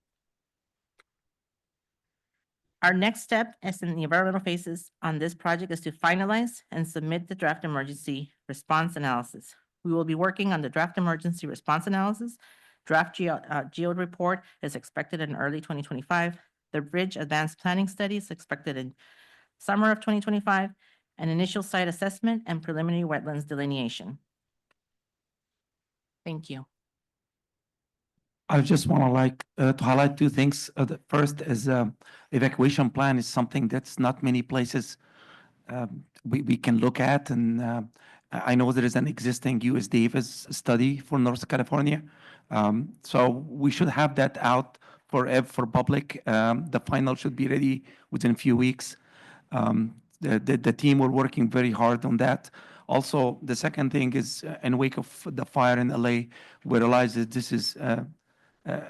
Our next step as in the environmental phases on this project is to finalize and submit the draft emergency response analysis. We will be working on the draft emergency response analysis. Draft geode report is expected in early 2025. The bridge advanced planning study is expected in summer of 2025, an initial site assessment and preliminary wetlands delineation. Thank you. I just want to highlight 2 things. The first is evacuation plan is something that's not many places we can look at. And I know there is an existing US Davis study for North California. So we should have that out for public. The final should be ready within a few weeks. The team were working very hard on that. Also, the second thing is in wake of the fire in LA, we realized that this is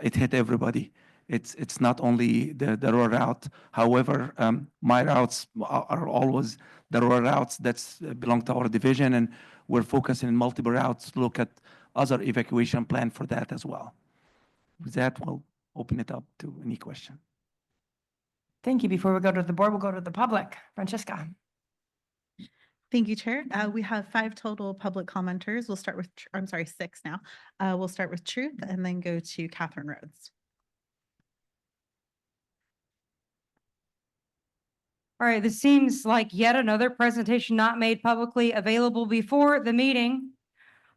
it hit everybody. It's not only the rural route. However, my routes are always the rural routes that belong to our division, and we're focusing on multiple routes to look at other evacuation plan for that as well. With that, we'll open it up to any question. Thank you. Before we go to the board, we'll go to the public. Francesca. Thank you, Chair. We have 5 total public commenters. We'll start with, I'm sorry, 6 now. We'll start with Truth and then go to Catherine Rhodes. All right, this seems like yet another presentation not made publicly available before the meeting.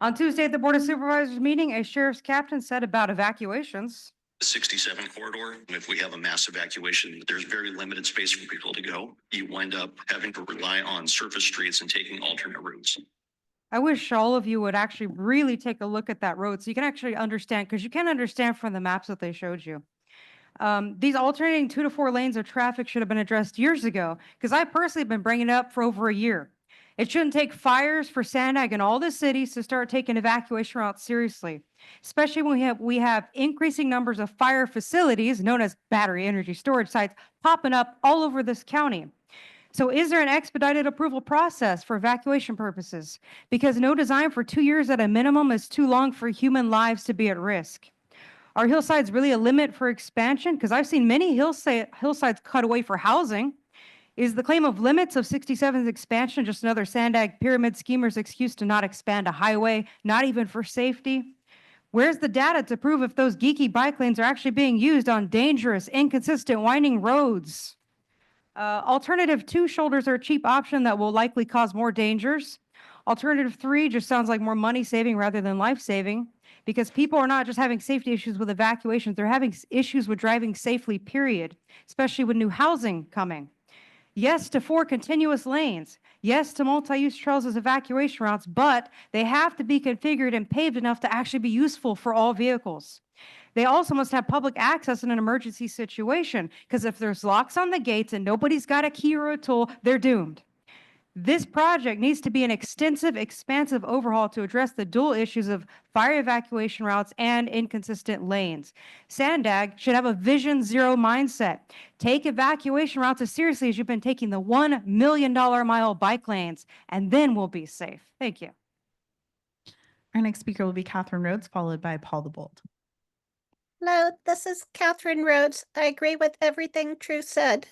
On Tuesday at the Board of Supervisors meeting, a sheriff's captain said about evacuations. 67 corridor, if we have a mass evacuation, there's very limited space for people to go. You wind up having to rely on surface streets and taking alternate routes. I wish all of you would actually really take a look at that road so you can actually understand, because you can understand from the maps that they showed you. These alternating 2 to 4 lanes of traffic should have been addressed years ago, because I personally have been bringing it up for over a year. It shouldn't take fires for SANDAG in all the cities to start taking evacuation routes seriously, especially when we have increasing numbers of fire facilities, known as battery energy storage sites, popping up all over this county. So is there an expedited approval process for evacuation purposes? Because no design for 2 years at a minimum is too long for human lives to be at risk. Are hillsides really a limit for expansion? Because I've seen many hillsides cut away for housing. Is the claim of limits of 67's expansion just another SANDAG pyramid schemer's excuse to not expand a highway, not even for safety? Where's the data to prove if those geeky bike lanes are actually being used on dangerous, inconsistent, winding roads? Alternative 2 shoulders are a cheap option that will likely cause more dangers. Alternative 3 just sounds like more money saving rather than life saving, because people are not just having safety issues with evacuations, they're having issues with driving safely, period, especially with new housing coming. Yes to 4 continuous lanes. Yes to multi-use trails as evacuation routes, but they have to be configured and paved enough to actually be useful for all vehicles. They also must have public access in an emergency situation, because if there's locks on the gates and nobody's got a key or a tool, they're doomed. This project needs to be an extensive, expansive overhaul to address the dual issues of fire evacuation routes and inconsistent lanes. SANDAG should have a Vision Zero mindset. Take evacuation routes as seriously as you've been taking the $1 million mile bike lanes, and then we'll be safe. Thank you. Our next speaker will be Catherine Rhodes, followed by Paul the Bold. Hello, this is Catherine Rhodes. I agree with everything Drew said.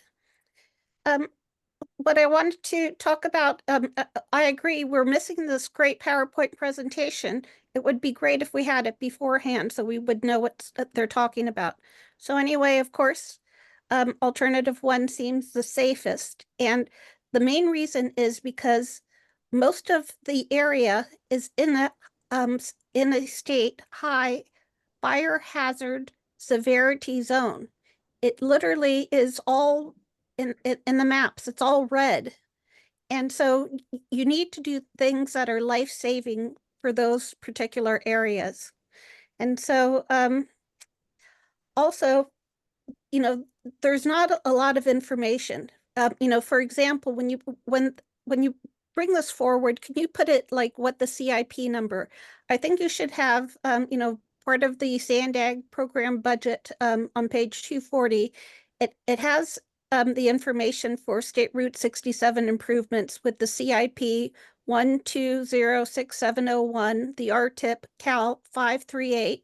What I wanted to talk about, I agree, we're missing this great PowerPoint presentation. It would be great if we had it beforehand so we would know what they're talking about. So anyway, of course, alternative 1 seems the safest. And the main reason is because most of the area is in a state high fire hazard severity zone. It literally is all in the maps, it's all red. And so you need to do things that are life-saving for those particular areas. And so also, there's not a lot of information. For example, when you bring this forward, can you put it like what the CIP number? I think you should have, part of the SANDAG program budget on page 240. It has the information for State Route 67 improvements with the CIP 1206701, the RTIP Cal 538.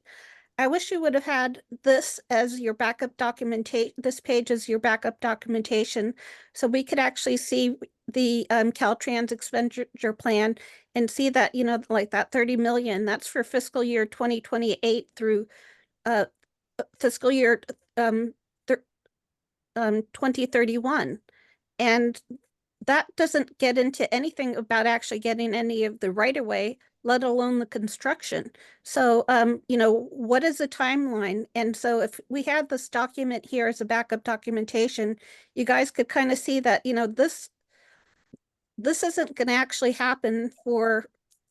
I wish you would have had this as your backup documentation, this page as your backup documentation, so we could actually see the Caltrans expenditure plan and see that, like that 30 million, that's for fiscal year 2028 through fiscal year 2031. And that doesn't get into anything about actually getting any of the right-of-way, let alone the construction. So, what is the timeline? And so if we had this document here as a backup documentation, you guys could kind of see that, this isn't going to actually happen for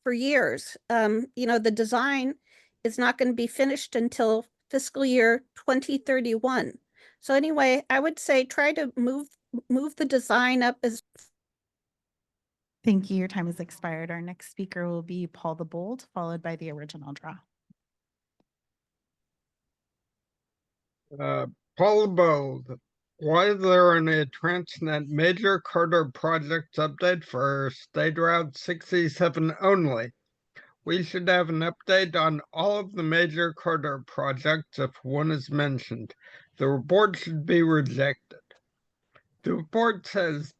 years. The design is not going to be finished until fiscal year 2031. So anyway, I would say try to move the design up as. Thank you. Your time has expired. Our next speaker will be Paul the Bold, followed by the original draw. Paul the Bold, why is there a Transnet major corridor projects update for State Route 67 only? We should have an update on all of the major corridor projects if one is mentioned. The report should be rejected. The report says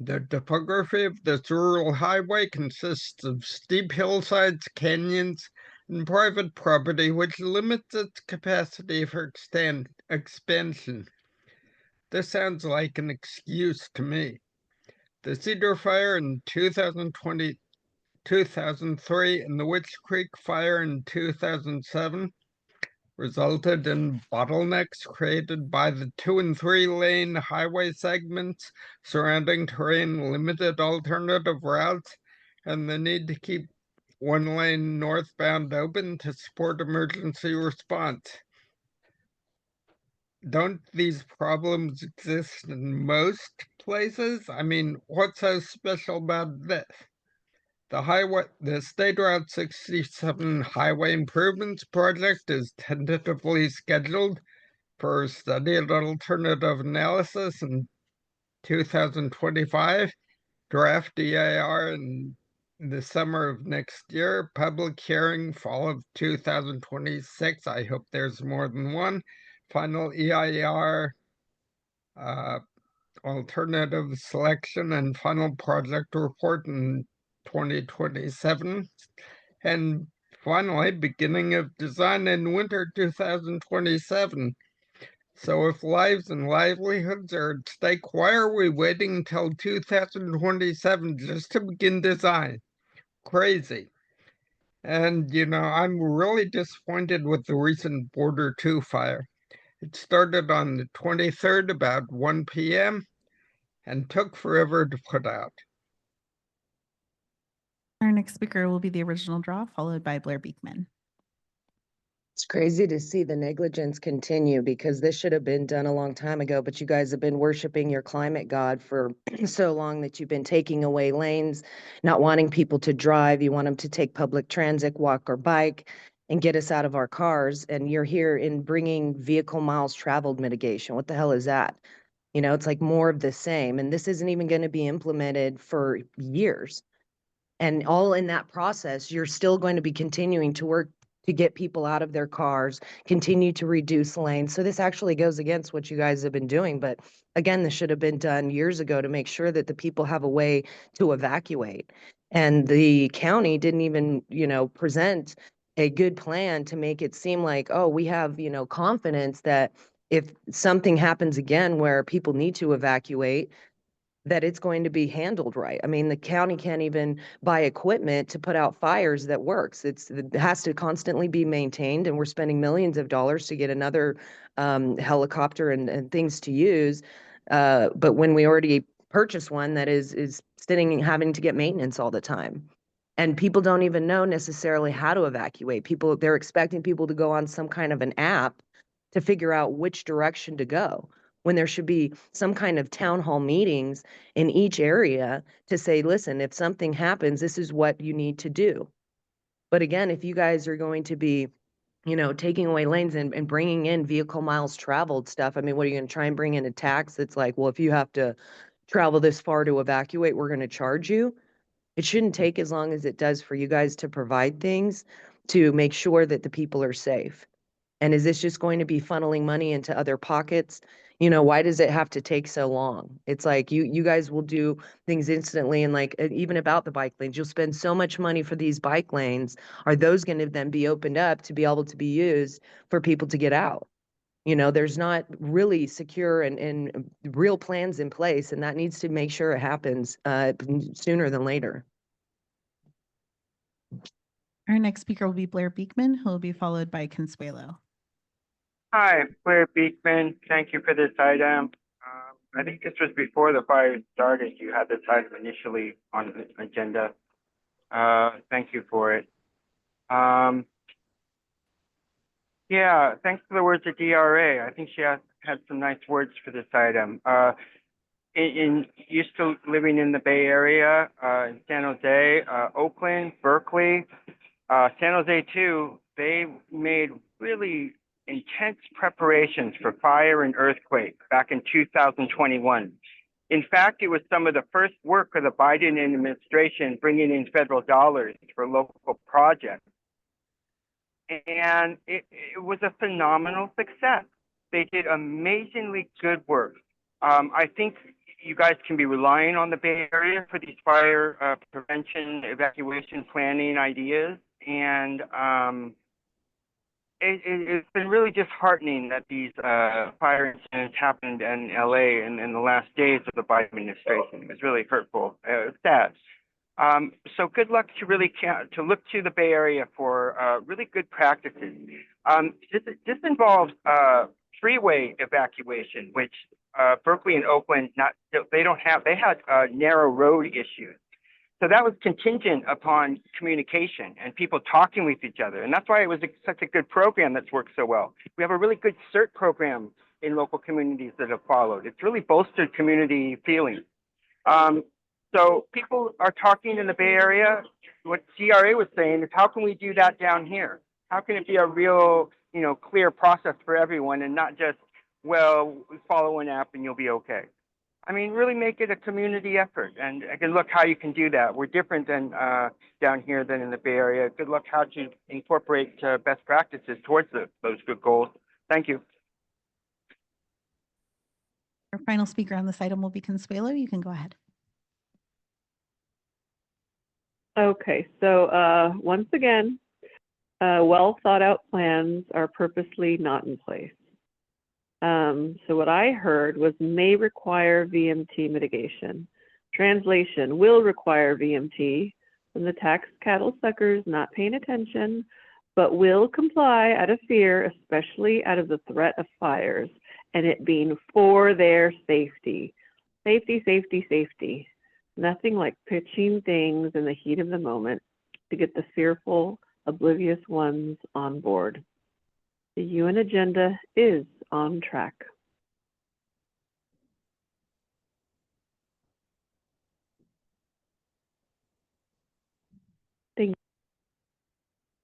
the topography of this rural highway consists of steep hillsides, canyons, and private property, which limits its capacity for expansion. This sounds like an excuse to me. The Cedar Fire in 2003 and the Witch Creek Fire in 2007 resulted in bottlenecks created by the 2 and 3 lane highway segments, surrounding terrain, limited alternative routes, and the need to keep 1 lane northbound open to support emergency response. Don't these problems exist in most places? I mean, what's so special about this? The State Route 67 Highway Improvements Project is tentatively scheduled for study and alternative analysis in 2025, draft EIR in the summer of next year, public hearing fall of 2026. I hope there's more than one. Final EIR alternative selection and final project report in 2027. And finally, beginning of design in winter 2027. So if lives and livelihoods are at stake, why are we waiting till 2027 just to begin design? Crazy. And, I'm really disappointed with the recent Border 2 fire. It started on the 23rd about 1 p.m. and took forever to put out. Our next speaker will be the original draw, followed by Blair Beekman. It's crazy to see the negligence continue because this should have been done a long time ago, but you guys have been worshiping your climate god for so long that you've been taking away lanes, not wanting people to drive. You want them to take public transit, walk or bike, and get us out of our cars. And you're here in bringing vehicle miles traveled mitigation. What the hell is that? It's like more of the same. And this isn't even going to be implemented for years. And all in that process, you're still going to be continuing to work to get people out of their cars, continue to reduce lanes. So this actually goes against what you guys have been doing. But again, this should have been done years ago to make sure that the people have a way to evacuate. And the county didn't even, present a good plan to make it seem like, oh, we have, confidence that if something happens again where people need to evacuate, that it's going to be handled right. I mean, the county can't even buy equipment to put out fires that works. It has to constantly be maintained, and we're spending millions of dollars to get another helicopter and things to use. But when we already purchased one that is sitting and having to get maintenance all the time. And people don't even know necessarily how to evacuate. They're expecting people to go on some kind of an app to figure out which direction to go, when there should be some kind of town hall meetings in each area to say, listen, if something happens, this is what you need to do. But again, if you guys are going to be, taking away lanes and bringing in vehicle miles traveled stuff, I mean, what are you going to try and bring in a tax that's like, well, if you have to travel this far to evacuate, we're going to charge you? It shouldn't take as long as it does for you guys to provide things to make sure that the people are safe. And is this just going to be funneling money into other pockets? Why does it have to take so long? It's like you guys will do things instantly. And like, even about the bike lanes, you'll spend so much money for these bike lanes. Are those going to then be opened up to be able to be used for people to get out? There's not really secure and real plans in place, and that needs to make sure it happens sooner than later. Our next speaker will be Blair Beekman, who will be followed by Consuelo. Hi, Blair Beekman. Thank you for this item. I think this was before the fire started. You had this item initially on the agenda. Thank you for it. Yeah, thanks for the words of DRA. I think she had some nice words for this item. Used to living in the Bay Area, in San Jose, Oakland, Berkeley, San Jose too, they made really intense preparations for fire and earthquake back in 2021. In fact, it was some of the first work of the Biden administration bringing in federal dollars for local projects. And it was a phenomenal success. They did amazingly good work. I think you guys can be relying on the Bay Area for these fire prevention, evacuation planning ideas. And it's been really disheartening that these fire incidents happened in LA in the last days of the Biden administration. It was really hurtful. It's sad. So good luck to look to the Bay Area for really good practices. This involves freeway evacuation, which Berkeley and Oakland they had narrow road issues. So that was contingent upon communication and people talking with each other. And that's why it was such a good program that's worked so well. We have a really good CERT program in local communities that have followed. It's really bolstered community feeling. So people are talking in the Bay Area. What CRA was saying is, how can we do that down here? How can it be a real, clear process for everyone and not just, well, follow an app and you'll be okay. I mean, really make it a community effort, and good luck how you can do that. We're different than down here than in the Bay Area. Good luck how to incorporate best practices towards those good goals. Thank you. Our final speaker on this item will be Consuelo. You can go ahead. Okay, so once again, well thought out plans are purposely not in place. So what I heard was may require VMT mitigation. Translation will require VMT from the tax cattle suckers not paying attention, but will comply out of fear, especially out of the threat of fires and it being for their safety. Safety, safety, safety. Nothing like pitching things in the heat of the moment to get the fearful, oblivious ones on board. The UN agenda is on track. Thank you.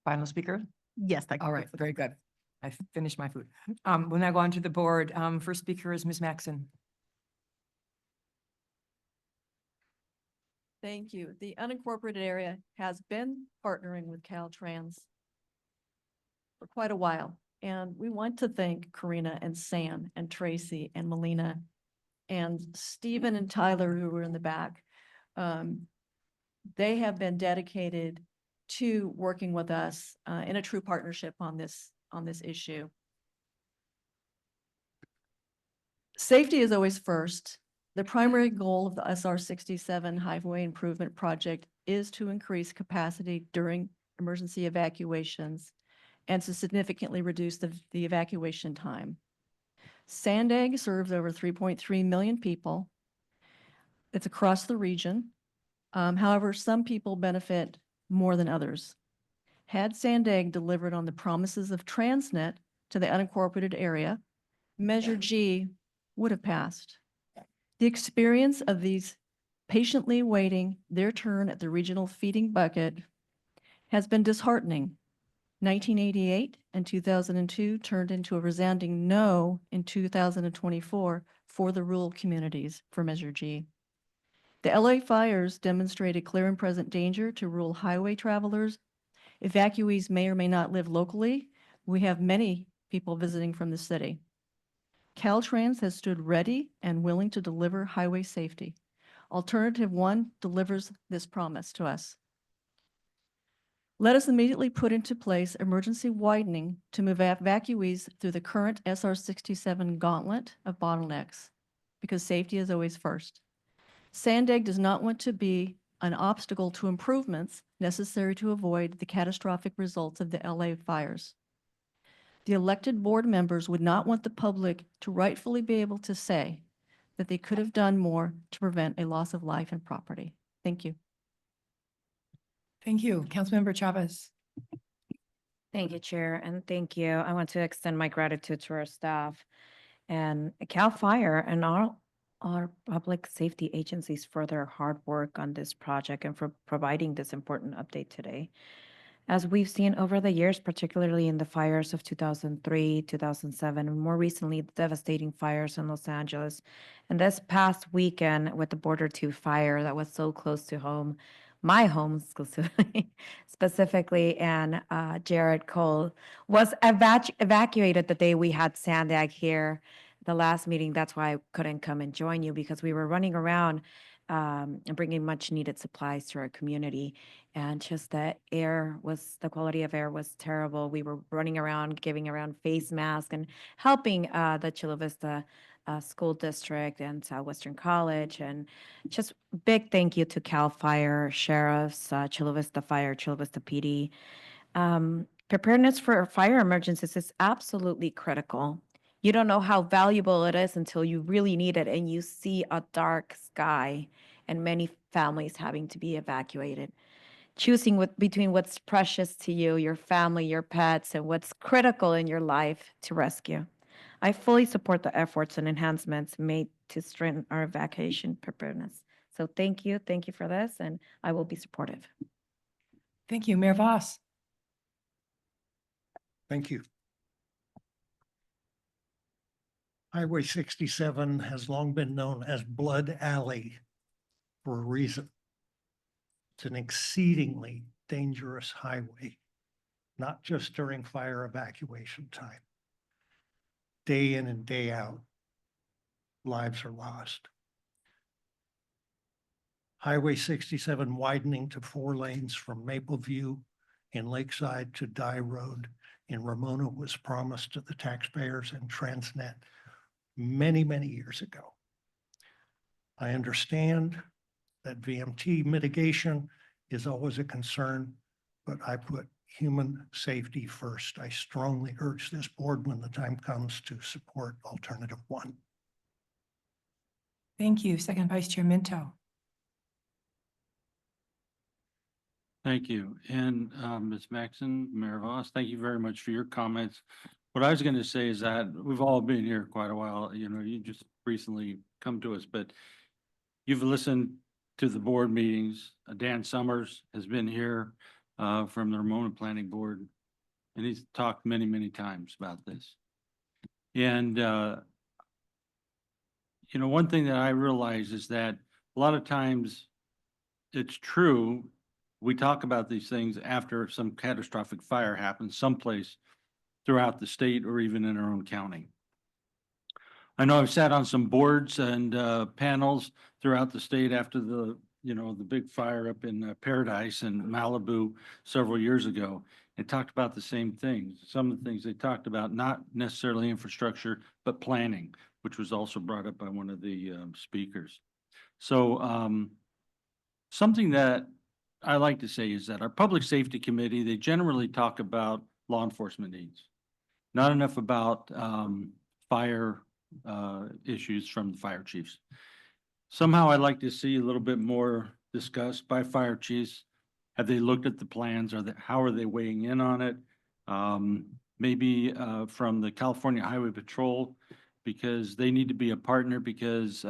Final speaker? Yes, that All right, concludes the very good. I finished my food. We'll now go on to the board. First speaker is Ms. Maxon. Thank you. The unincorporated area has been partnering with Caltrans for quite a while. And we want to thank Karina and Sam and Tracy and Melina and Stephen and Tyler who were in the back. They have been dedicated to working with us in a true partnership on this issue. Safety is always first. The primary goal of the SR 67 Highway Improvement Project is to increase capacity during emergency evacuations and to significantly reduce the evacuation time. SANDAG serves over 3.3 million people. It's across the region. However, some people benefit more than others. Had SANDAG delivered on the promises of Transnet to the unincorporated area, Measure G would have passed. The experience of these patiently waiting their turn at the regional feeding bucket has been disheartening. 1988 and 2002 turned into a resounding no in 2024 for the rural communities for Measure G. The LA fires demonstrated clear and present danger to rural highway travelers. Evacuees may or may not live locally. We have many people visiting from the city. Caltrans has stood ready and willing to deliver highway safety. Alternative 1 delivers this promise to us. Let us immediately put into place emergency widening to move evacuees through the current SR 67 gauntlet of bottlenecks, because safety is always first. SANDAG does not want to be an obstacle to improvements necessary to avoid the catastrophic results of the LA fires. The elected board members would not want the public to rightfully be able to say that they could have done more to prevent a loss of life and property. Thank you. Thank you. Councilmember Chavez. Thank you, Chair, and thank you. I want to extend my gratitude to our staff and CAL FIRE and our public safety agencies for their hard work on this project and for providing this important update today. As we've seen over the years, particularly in the fires of 2003, 2007, and more recently, the devastating fires in Los Angeles, and this past weekend with the Border 2 fire that was so close to home, my home specifically, and Jared Cole was evacuated the day we had SANDAG here, the last meeting. That's why I couldn't come and join you, because we were running around and bringing much needed supplies to our community. And just the quality of air was terrible. We were running around, giving around face masks and helping the Chula Vista School District and Southwestern College. And just big thank you to CAL FIRE, sheriffs, Chula Vista Fire, Chula Vista PD. Preparedness for fire emergencies is absolutely critical. You don't know how valuable it is until you really need it and you see a dark sky and many families having to be evacuated. Choosing between what's precious to you, your family, your pets, and what's critical in your life to rescue. I fully support the efforts and enhancements made to strengthen our evacuation preparedness. So thank you for this, and I will be supportive. Thank you. Mayor Voss. Thank you. Highway 67 has long been known as Blood Alley for a reason. It's an exceedingly dangerous highway, not just during fire evacuation time. Day in and day out, lives are lost. Highway 67 widening to 4 lanes from Mapleview in Lakeside to Dye Road in Ramona was promised to the taxpayers and Transnet many, many years ago. I understand that VMT mitigation is always a concern, but I put human safety first. I strongly urge this board when the time comes to support alternative 1. Thank you. Second Vice Chair Minto. Thank you. And Ms. Maxon, Mayor Voss, thank you very much for your comments. What I was going to say is that we've all been here quite a while. You know, you just recently come to us, but you've listened to the board meetings. Dan Summers has been here from the Ramona Planning Board, and he's talked many, many times about this. And, you know, one thing that I realize is that a lot of times it's true, we talk about these things after some catastrophic fire happens someplace throughout the state or even in our own county. I know I've sat on some boards and panels throughout the state after the, you know, the big fire up in Paradise and Malibu several years ago, and talked about the same things. Some of the things they talked about, not necessarily infrastructure, but planning, which was also brought up by one of the speakers. So something that I like to say is that our Public Safety Committee, they generally talk about law enforcement needs, not enough about fire issues from the fire chiefs. Somehow I'd like to see a little bit more discussed by fire chiefs. Have they looked at the plans? How are they weighing in on it? Maybe from the California Highway Patrol, because they need to be a partner, because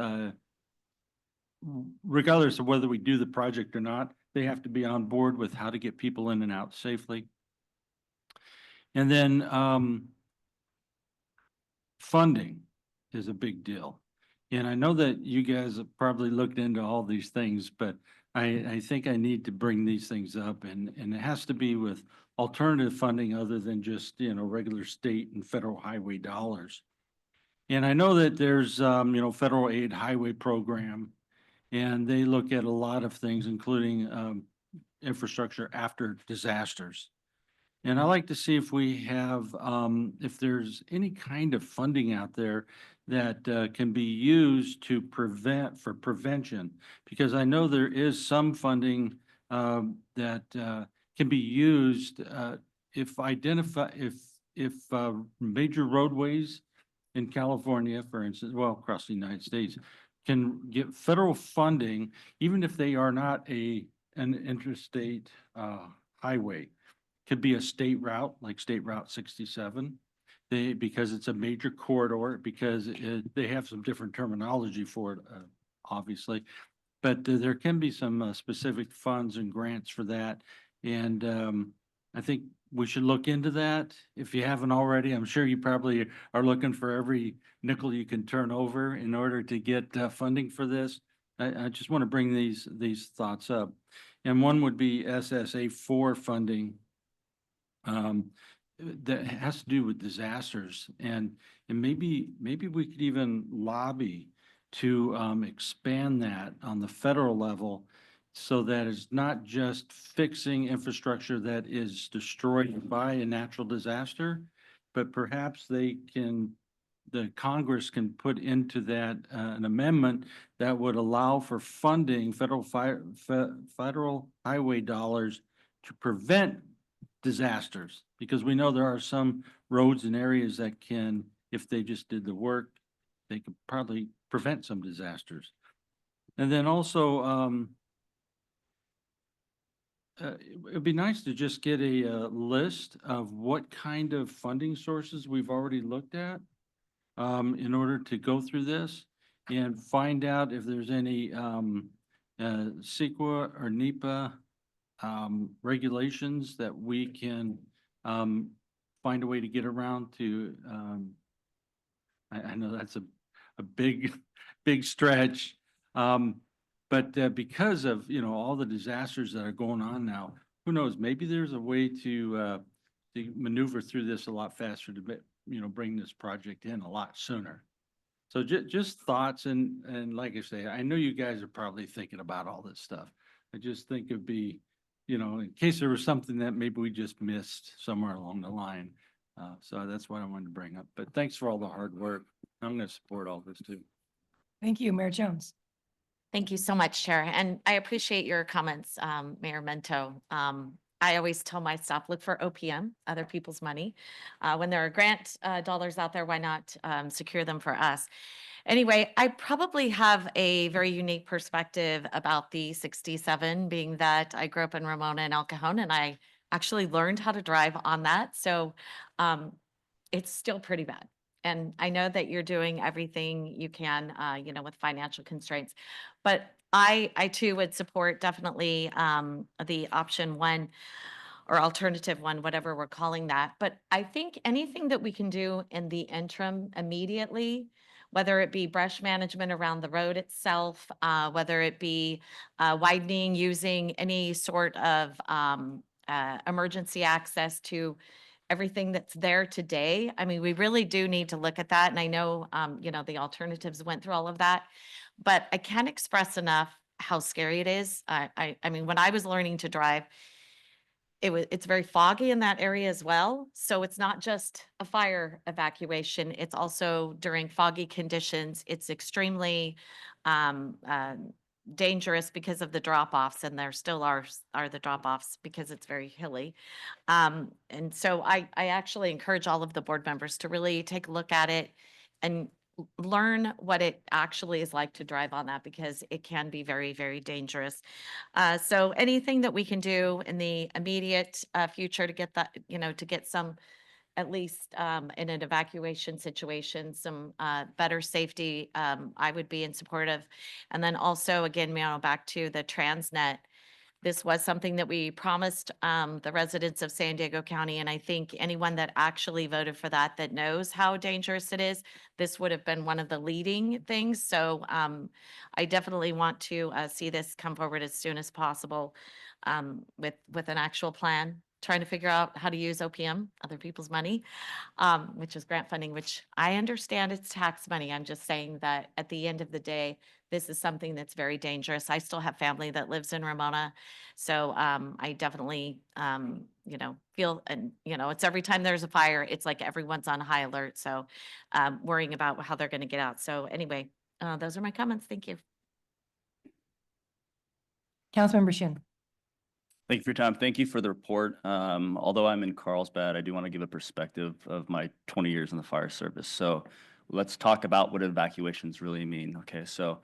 regardless of whether we do the project or not, they have to be on board with how to get people in and out safely. And then funding is a big deal. And I know that you guys have probably looked into all these things, but I think I need to bring these things up, and it has to be with alternative funding other than just, you know, regular state and federal highway dollars. And I know that there's, you know, federal aid highway program, and they look at a lot of things, including infrastructure after disasters. And I like to see if we have, if there's any kind of funding out there that can be used to for prevention, because I know there is some funding that can be used if major roadways in California, for instance, well, across the United States, can get federal funding, even if they are not an interstate highway. Could be a state route, like State Route 67, because it's a major corridor, because they have some different terminology for it, obviously. But there can be some specific funds and grants for that. And I think we should look into that. If you haven't already, I'm sure you probably are looking for every nickel you can turn over in order to get funding for this. I just want to bring these thoughts up. And one would be SSA4 funding. That has to do with disasters, and maybe we could even lobby to expand that on the federal level, so that it's not just fixing infrastructure that is destroyed by a natural disaster, but perhaps the Congress can put into that an amendment that would allow for funding federal highway dollars to prevent disasters, because we know there are some roads and areas that can, if they just did the work, they could probably prevent some disasters. And then also, it'd be nice to just get a list of what kind of funding sources we've already looked at in order to go through this, and find out if there's any CEQA or NEPA regulations that we can find a way to get around to. I know that's a big stretch, but because of, you know, all the disasters that are going on now, who knows, maybe there's a way to maneuver through this a lot faster, to, you know, bring this project in a lot sooner. So just thoughts and like I say, I know you guys are probably thinking about all this stuff. I just think it'd be, in case there was something that maybe we just missed somewhere along the line. So that's what I wanted to bring up. But thanks for all the hard work. I'm going to support all this too. Thank you, Mayor Jones. Thank you so much, Chair. And I appreciate your comments, Mayor Mento. I always tell my staff, look for OPM, other people's money. When there are grant dollars out there, why not secure them for us? Anyway, I probably have a very unique perspective about the 67, being that I grew up in Ramona and El Cajon, and I actually learned how to drive on that. So it's still pretty bad. And I know that you're doing everything you can, with financial constraints. But I too would support definitely the option one or alternative one, whatever we're calling that. But I think anything that we can do in the interim immediately, whether it be brush management around the road itself, whether it be widening using any sort of emergency access to everything that's there today. I mean, we really do need to look at that. And I know, the alternatives went through all of that, but I can't express enough how scary it is. I mean, when I was learning to drive, it's very foggy in that area as well. So it's not just a fire evacuation. It's also during foggy conditions. It's extremely dangerous because of the drop-offs, and there still are the drop-offs because it's very hilly. And so I actually encourage all of the board members to really take a look at it and learn what it actually is like to drive on that, because it can be very, very dangerous. So anything that we can do in the immediate future to get that, to get some, at least in an evacuation situation, some better safety, I would be in support of. And then also, again, back to the Transnet. This was something that we promised the residents of San Diego County, and I think anyone that actually voted for that knows how dangerous it is. This would have been one of the leading things. So I definitely want to see this come forward as soon as possible with an actual plan, trying to figure out how to use OPM, other people's money, which is grant funding, which I understand it's tax money. I'm just saying that at the end of the day, this is something that's very dangerous. I still have family that lives in Ramona. So I definitely, feel, and, it's every time there's a fire, it's like everyone's on high alert. So worrying about how they're going to get out. So anyway, those are my comments. Thank you. Councilmember Shin. Thank you for your time. Thank you for the report. Although I'm in Carlsbad, I do want to give a perspective of my 20 years in the fire service. So let's talk about what evacuations really mean. Okay, so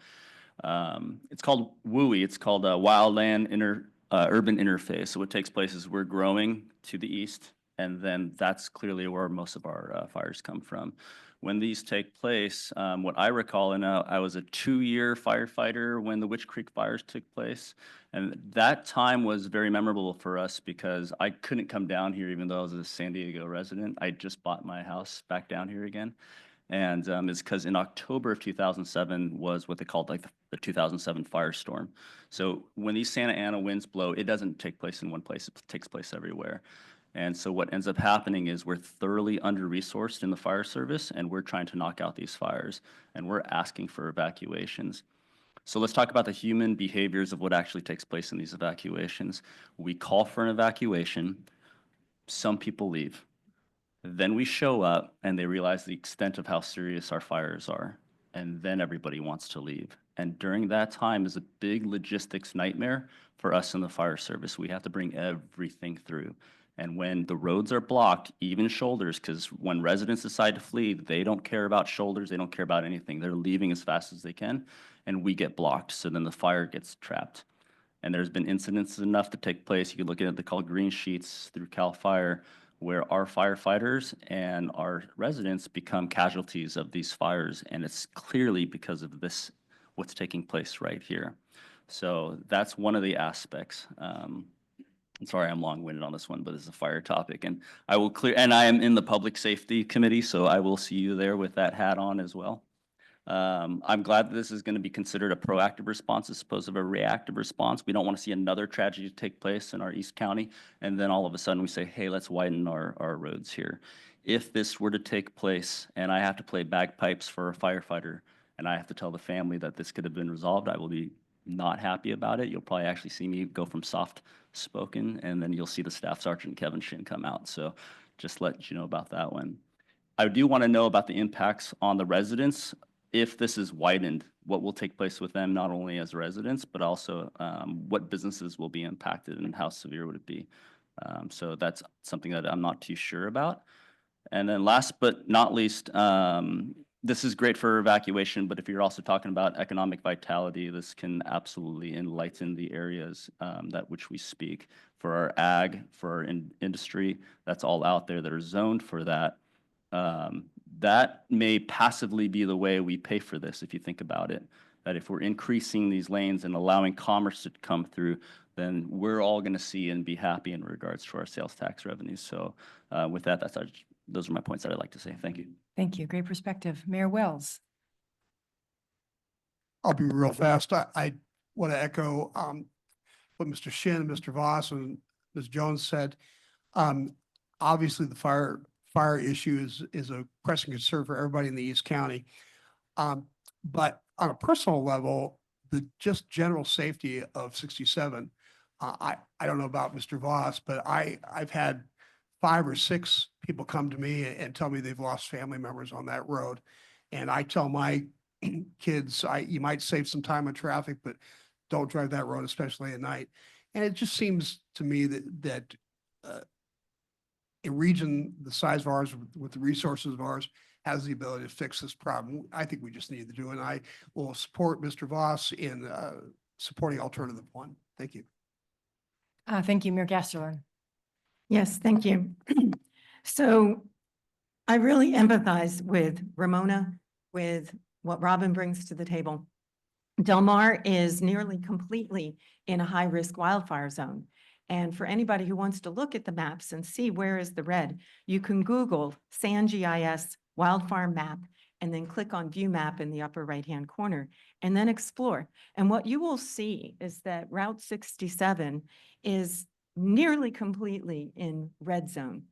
it's called WUI. It's called Wildland Urban Interface. So what takes place is we're growing to the east, and then that's clearly where most of our fires come from. When these take place, what I recall, and I was a 2-year firefighter when the Witch Creek fires took place, and that time was very memorable for us because I couldn't come down here even though I was a San Diego resident. I just bought my house back down here again. And it's because in October of 2007 was what they called like the 2007 firestorm. So when these Santa Ana winds blow, it doesn't take place in one place, it takes place everywhere. And so what ends up happening is we're thoroughly under-resourced in the fire service, and we're trying to knock out these fires, and we're asking for evacuations. So let's talk about the human behaviors of what actually takes place in these evacuations. We call for an evacuation, some people leave. Then we show up and they realize the extent of how serious our fires are. And then everybody wants to leave. And during that time is a big logistics nightmare for us in the fire service. We have to bring everything through. And when the roads are blocked, even shoulders, because when residents decide to flee, they don't care about shoulders, they don't care about anything. They're leaving as fast as they can, and we get blocked. So then the fire gets trapped. And there's been incidents enough to take place. You can look at the called green sheets through CAL FIRE, where our firefighters and our residents become casualties of these fires, and it's clearly because of this, what's taking place right here. So that's one of the aspects. I'm sorry I'm long-winded on this one, but it's a fire topic, and I will and I am in the Public Safety Committee, so I will see you there with that hat on as well. I'm glad that this is going to be considered a proactive response as opposed to a reactive response. We don't want to see another tragedy take place in our East County, and then all of a sudden we say, hey, let's widen our roads here. if this were to take place and I have to play bagpipes for a firefighter and I have to tell the family that this could have been resolved, I will be not happy about it. You'll probably actually see me go from soft spoken, and then you'll see the Staff Sergeant Kevin Shin come out. So just let you know about that one. I do want to know about the impacts on the residents. If this is widened, what will take place with them, not only as residents, but also what businesses will be impacted and how severe would it be? So that's something that I'm not too sure about. And then last but not least, this is great for evacuation, but if you're also talking about economic vitality, this can absolutely enlighten the areas that which we speak. For our ag, for our industry, that's all out there that are zoned for that. That may passively be the way we pay for this, if you think about it. That if we're increasing these lanes and allowing commerce to come through, then we're all going to see and be happy in regards to our sales tax revenues. So with that, those are my points that I'd like to say. Thank you. Thank you. Great perspective. Mayor Wells. I'll be real fast. I want to echo what Mr. Shin, Mr. Voss, and Ms. Jones said. Obviously, the fire issue is a pressing concern for everybody in the East County. But on a personal level, the just general safety of 67, I don't know about Mr. Voss, but I've had 5 or 6 people come to me and tell me they've lost family members on that road. And I tell my kids, you might save some time on traffic, but don't drive that road, especially at night. And it just seems to me that a region the size of ours, with the resources of ours, has the ability to fix this problem. I think we just need to do it. And I will support Mr. Voss in supporting alternative 1. Thank you. Thank you, Mayor Gasterlin. Yes, thank you. So I really empathize with Ramona, with what Robin brings to the table. Del Mar is nearly completely in a high-risk wildfire zone. And for anybody who wants to look at the maps and see where is the red, you can Google SANGIS wildfire map and then click on view map in the upper right-hand corner and then explore. And what you will see is that Route 67 is nearly completely in red zone.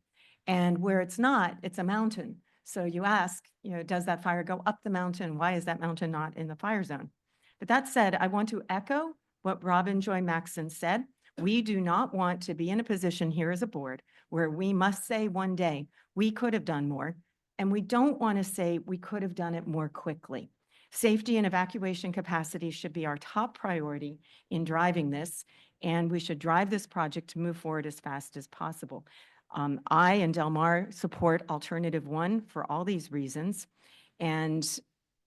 And where it's not, it's a mountain. So you ask, does that fire go up the mountain? Why is that mountain not in the fire zone? But that said, I want to echo what Robin Joy Maxson said. We do not want to be in a position here as a board where we must say one day, we could have done more. And we don't want to say we could have done it more quickly. Safety and evacuation capacity should be our top priority in driving this. And we should drive this project to move forward as fast as possible. I and Del Mar support alternative 1 for all these reasons. And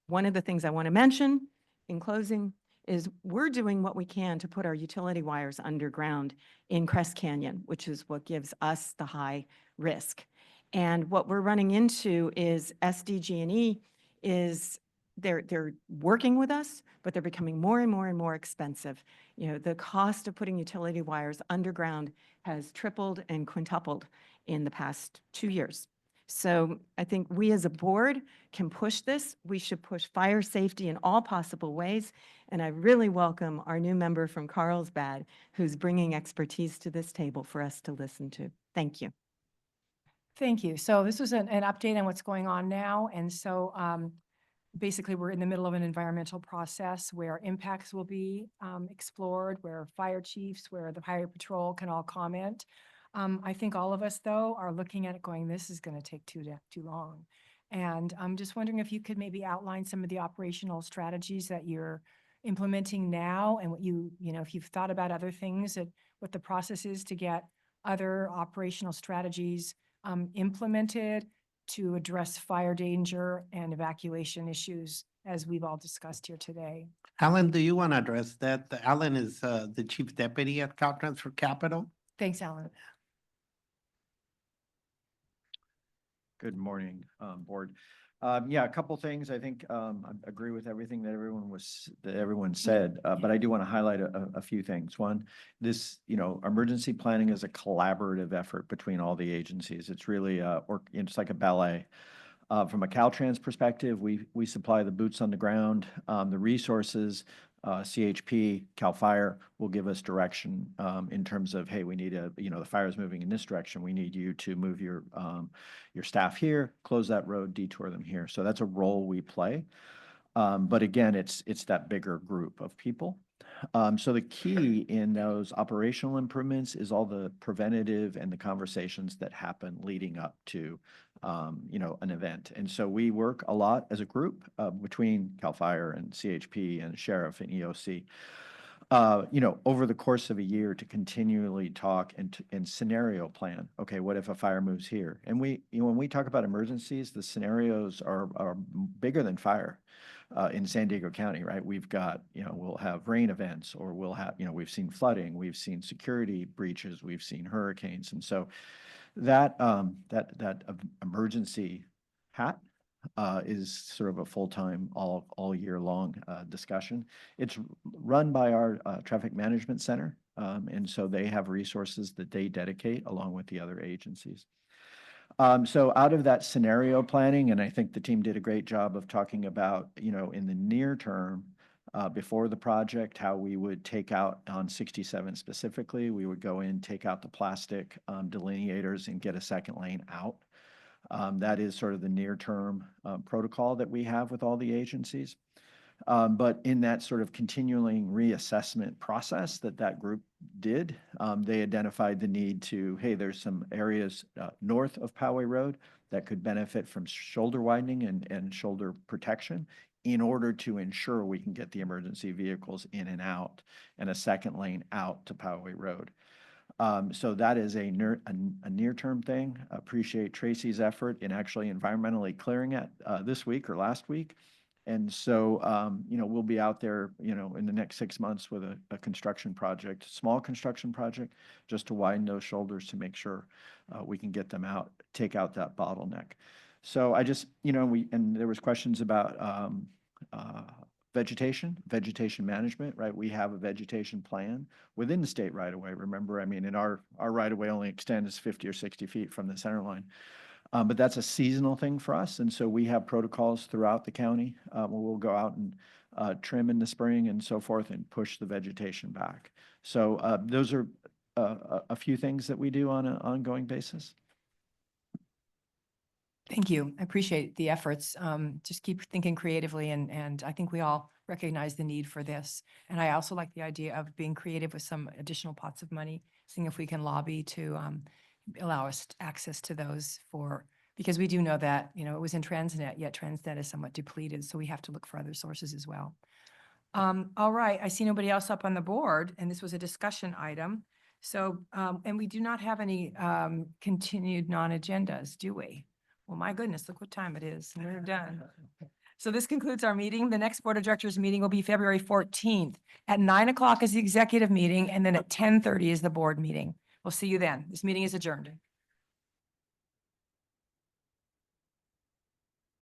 one of the things I want to mention in closing is we're doing what we can to put our utility wires underground in Crest Canyon, which is what gives us the high risk. And what we're running into is SDG&E is they're working with us, but they're becoming more and more and more expensive. The cost of putting utility wires underground has tripled and quintupled in the past 2 years. So I think we as a board can push this. We should push fire safety in all possible ways. And I really welcome our new member from Carlsbad, who's bringing expertise to this table for us to listen to. Thank you. Thank you. So this was an update on what's going on now. And so basically, we're in the middle of an environmental process where impacts will be explored, where fire chiefs, where the fire patrol can all comment. I think all of us, though, are looking at it going, this is going to take too long. And I'm just wondering if you could maybe outline some of the operational strategies that you're implementing now and what if you've thought about other things, what the process is to get other operational strategies implemented to address fire danger and evacuation issues as we've all discussed here today. Alan, do you want to address that? Alan is the chief deputy at Caltrans for Capital. Thanks, Alan. Good morning, board. Yeah, a couple things. I think I agree with everything that everyone said, but I do want to highlight a few things. One, this emergency planning is a collaborative effort between all the agencies. It's really it's like a ballet. From a Caltrans perspective, we supply the boots on the ground, the resources, CHP, CAL FIRE will give us direction in terms of, hey, we need the fire is moving in this direction. We need you to move your staff here, close that road, detour them here. So that's a role we play. But again, it's that bigger group of people. So the key in those operational improvements is all the preventative and the conversations that happen leading up to, an event. And so we work a lot as a group between CAL FIRE and CHP and Sheriff and EOC, over the course of a year to continually talk and scenario plan. Okay, what if a fire moves here? And when we talk about emergencies, the scenarios are bigger than fire. In San Diego County, right? We've got, we'll have rain events, or we'll have, we've seen flooding, we've seen security breaches, we've seen hurricanes. And so that emergency hat is sort of a full-time, all year long discussion. It's run by our traffic management center. And so they have resources that they dedicate along with the other agencies. So out of that scenario planning, and I think the team did a great job of talking about, in the near term, before the project, how we would take out on 67 specifically, we would go in, take out the plastic delineators and get a second lane out. That is sort of the near term protocol that we have with all the agencies. But in that sort of continuing reassessment process that group did, they identified the need to, hey, there's some areas north of Poway Road that could benefit from shoulder widening and shoulder protection in order to ensure we can get the emergency vehicles in and out and a second lane out to Poway Road. So that is a near-term thing. Appreciate Tracy's effort in actually environmentally clearing it this week or last week. And so, we'll be out there, in the next 6 months with a construction project, small construction project, just to widen those shoulders to make sure we can get them out, take out that bottleneck. So I just, and there was questions about vegetation management, right? We have a vegetation plan within the state right of way. Remember, in our right of way only extends 50 or 60 feet from the center line. But that's a seasonal thing for us. And so we have protocols throughout the county where we'll go out and trim in the spring and so forth and push the vegetation back. So those are a few things that we do on an ongoing basis. Thank you. I appreciate the efforts. Just keep thinking creatively, and I think we all recognize the need for this. And I also like the idea of being creative with some additional pots of money, seeing if we can lobby to allow us access to those because we do know that, it was in Transnet, yet Transnet is somewhat depleted, so we have to look for other sources as well. All right, I see nobody else up on the board, and this was a discussion item. So, and we do not have any continued non-agendas, do we? Well, my goodness, look what time it is. We're done. So this concludes our meeting. The next Board of Directors meeting will be February 14th. At 9 o'clock is the executive meeting, and then at 10:30 is the board meeting. We'll see you then. This meeting is adjourned.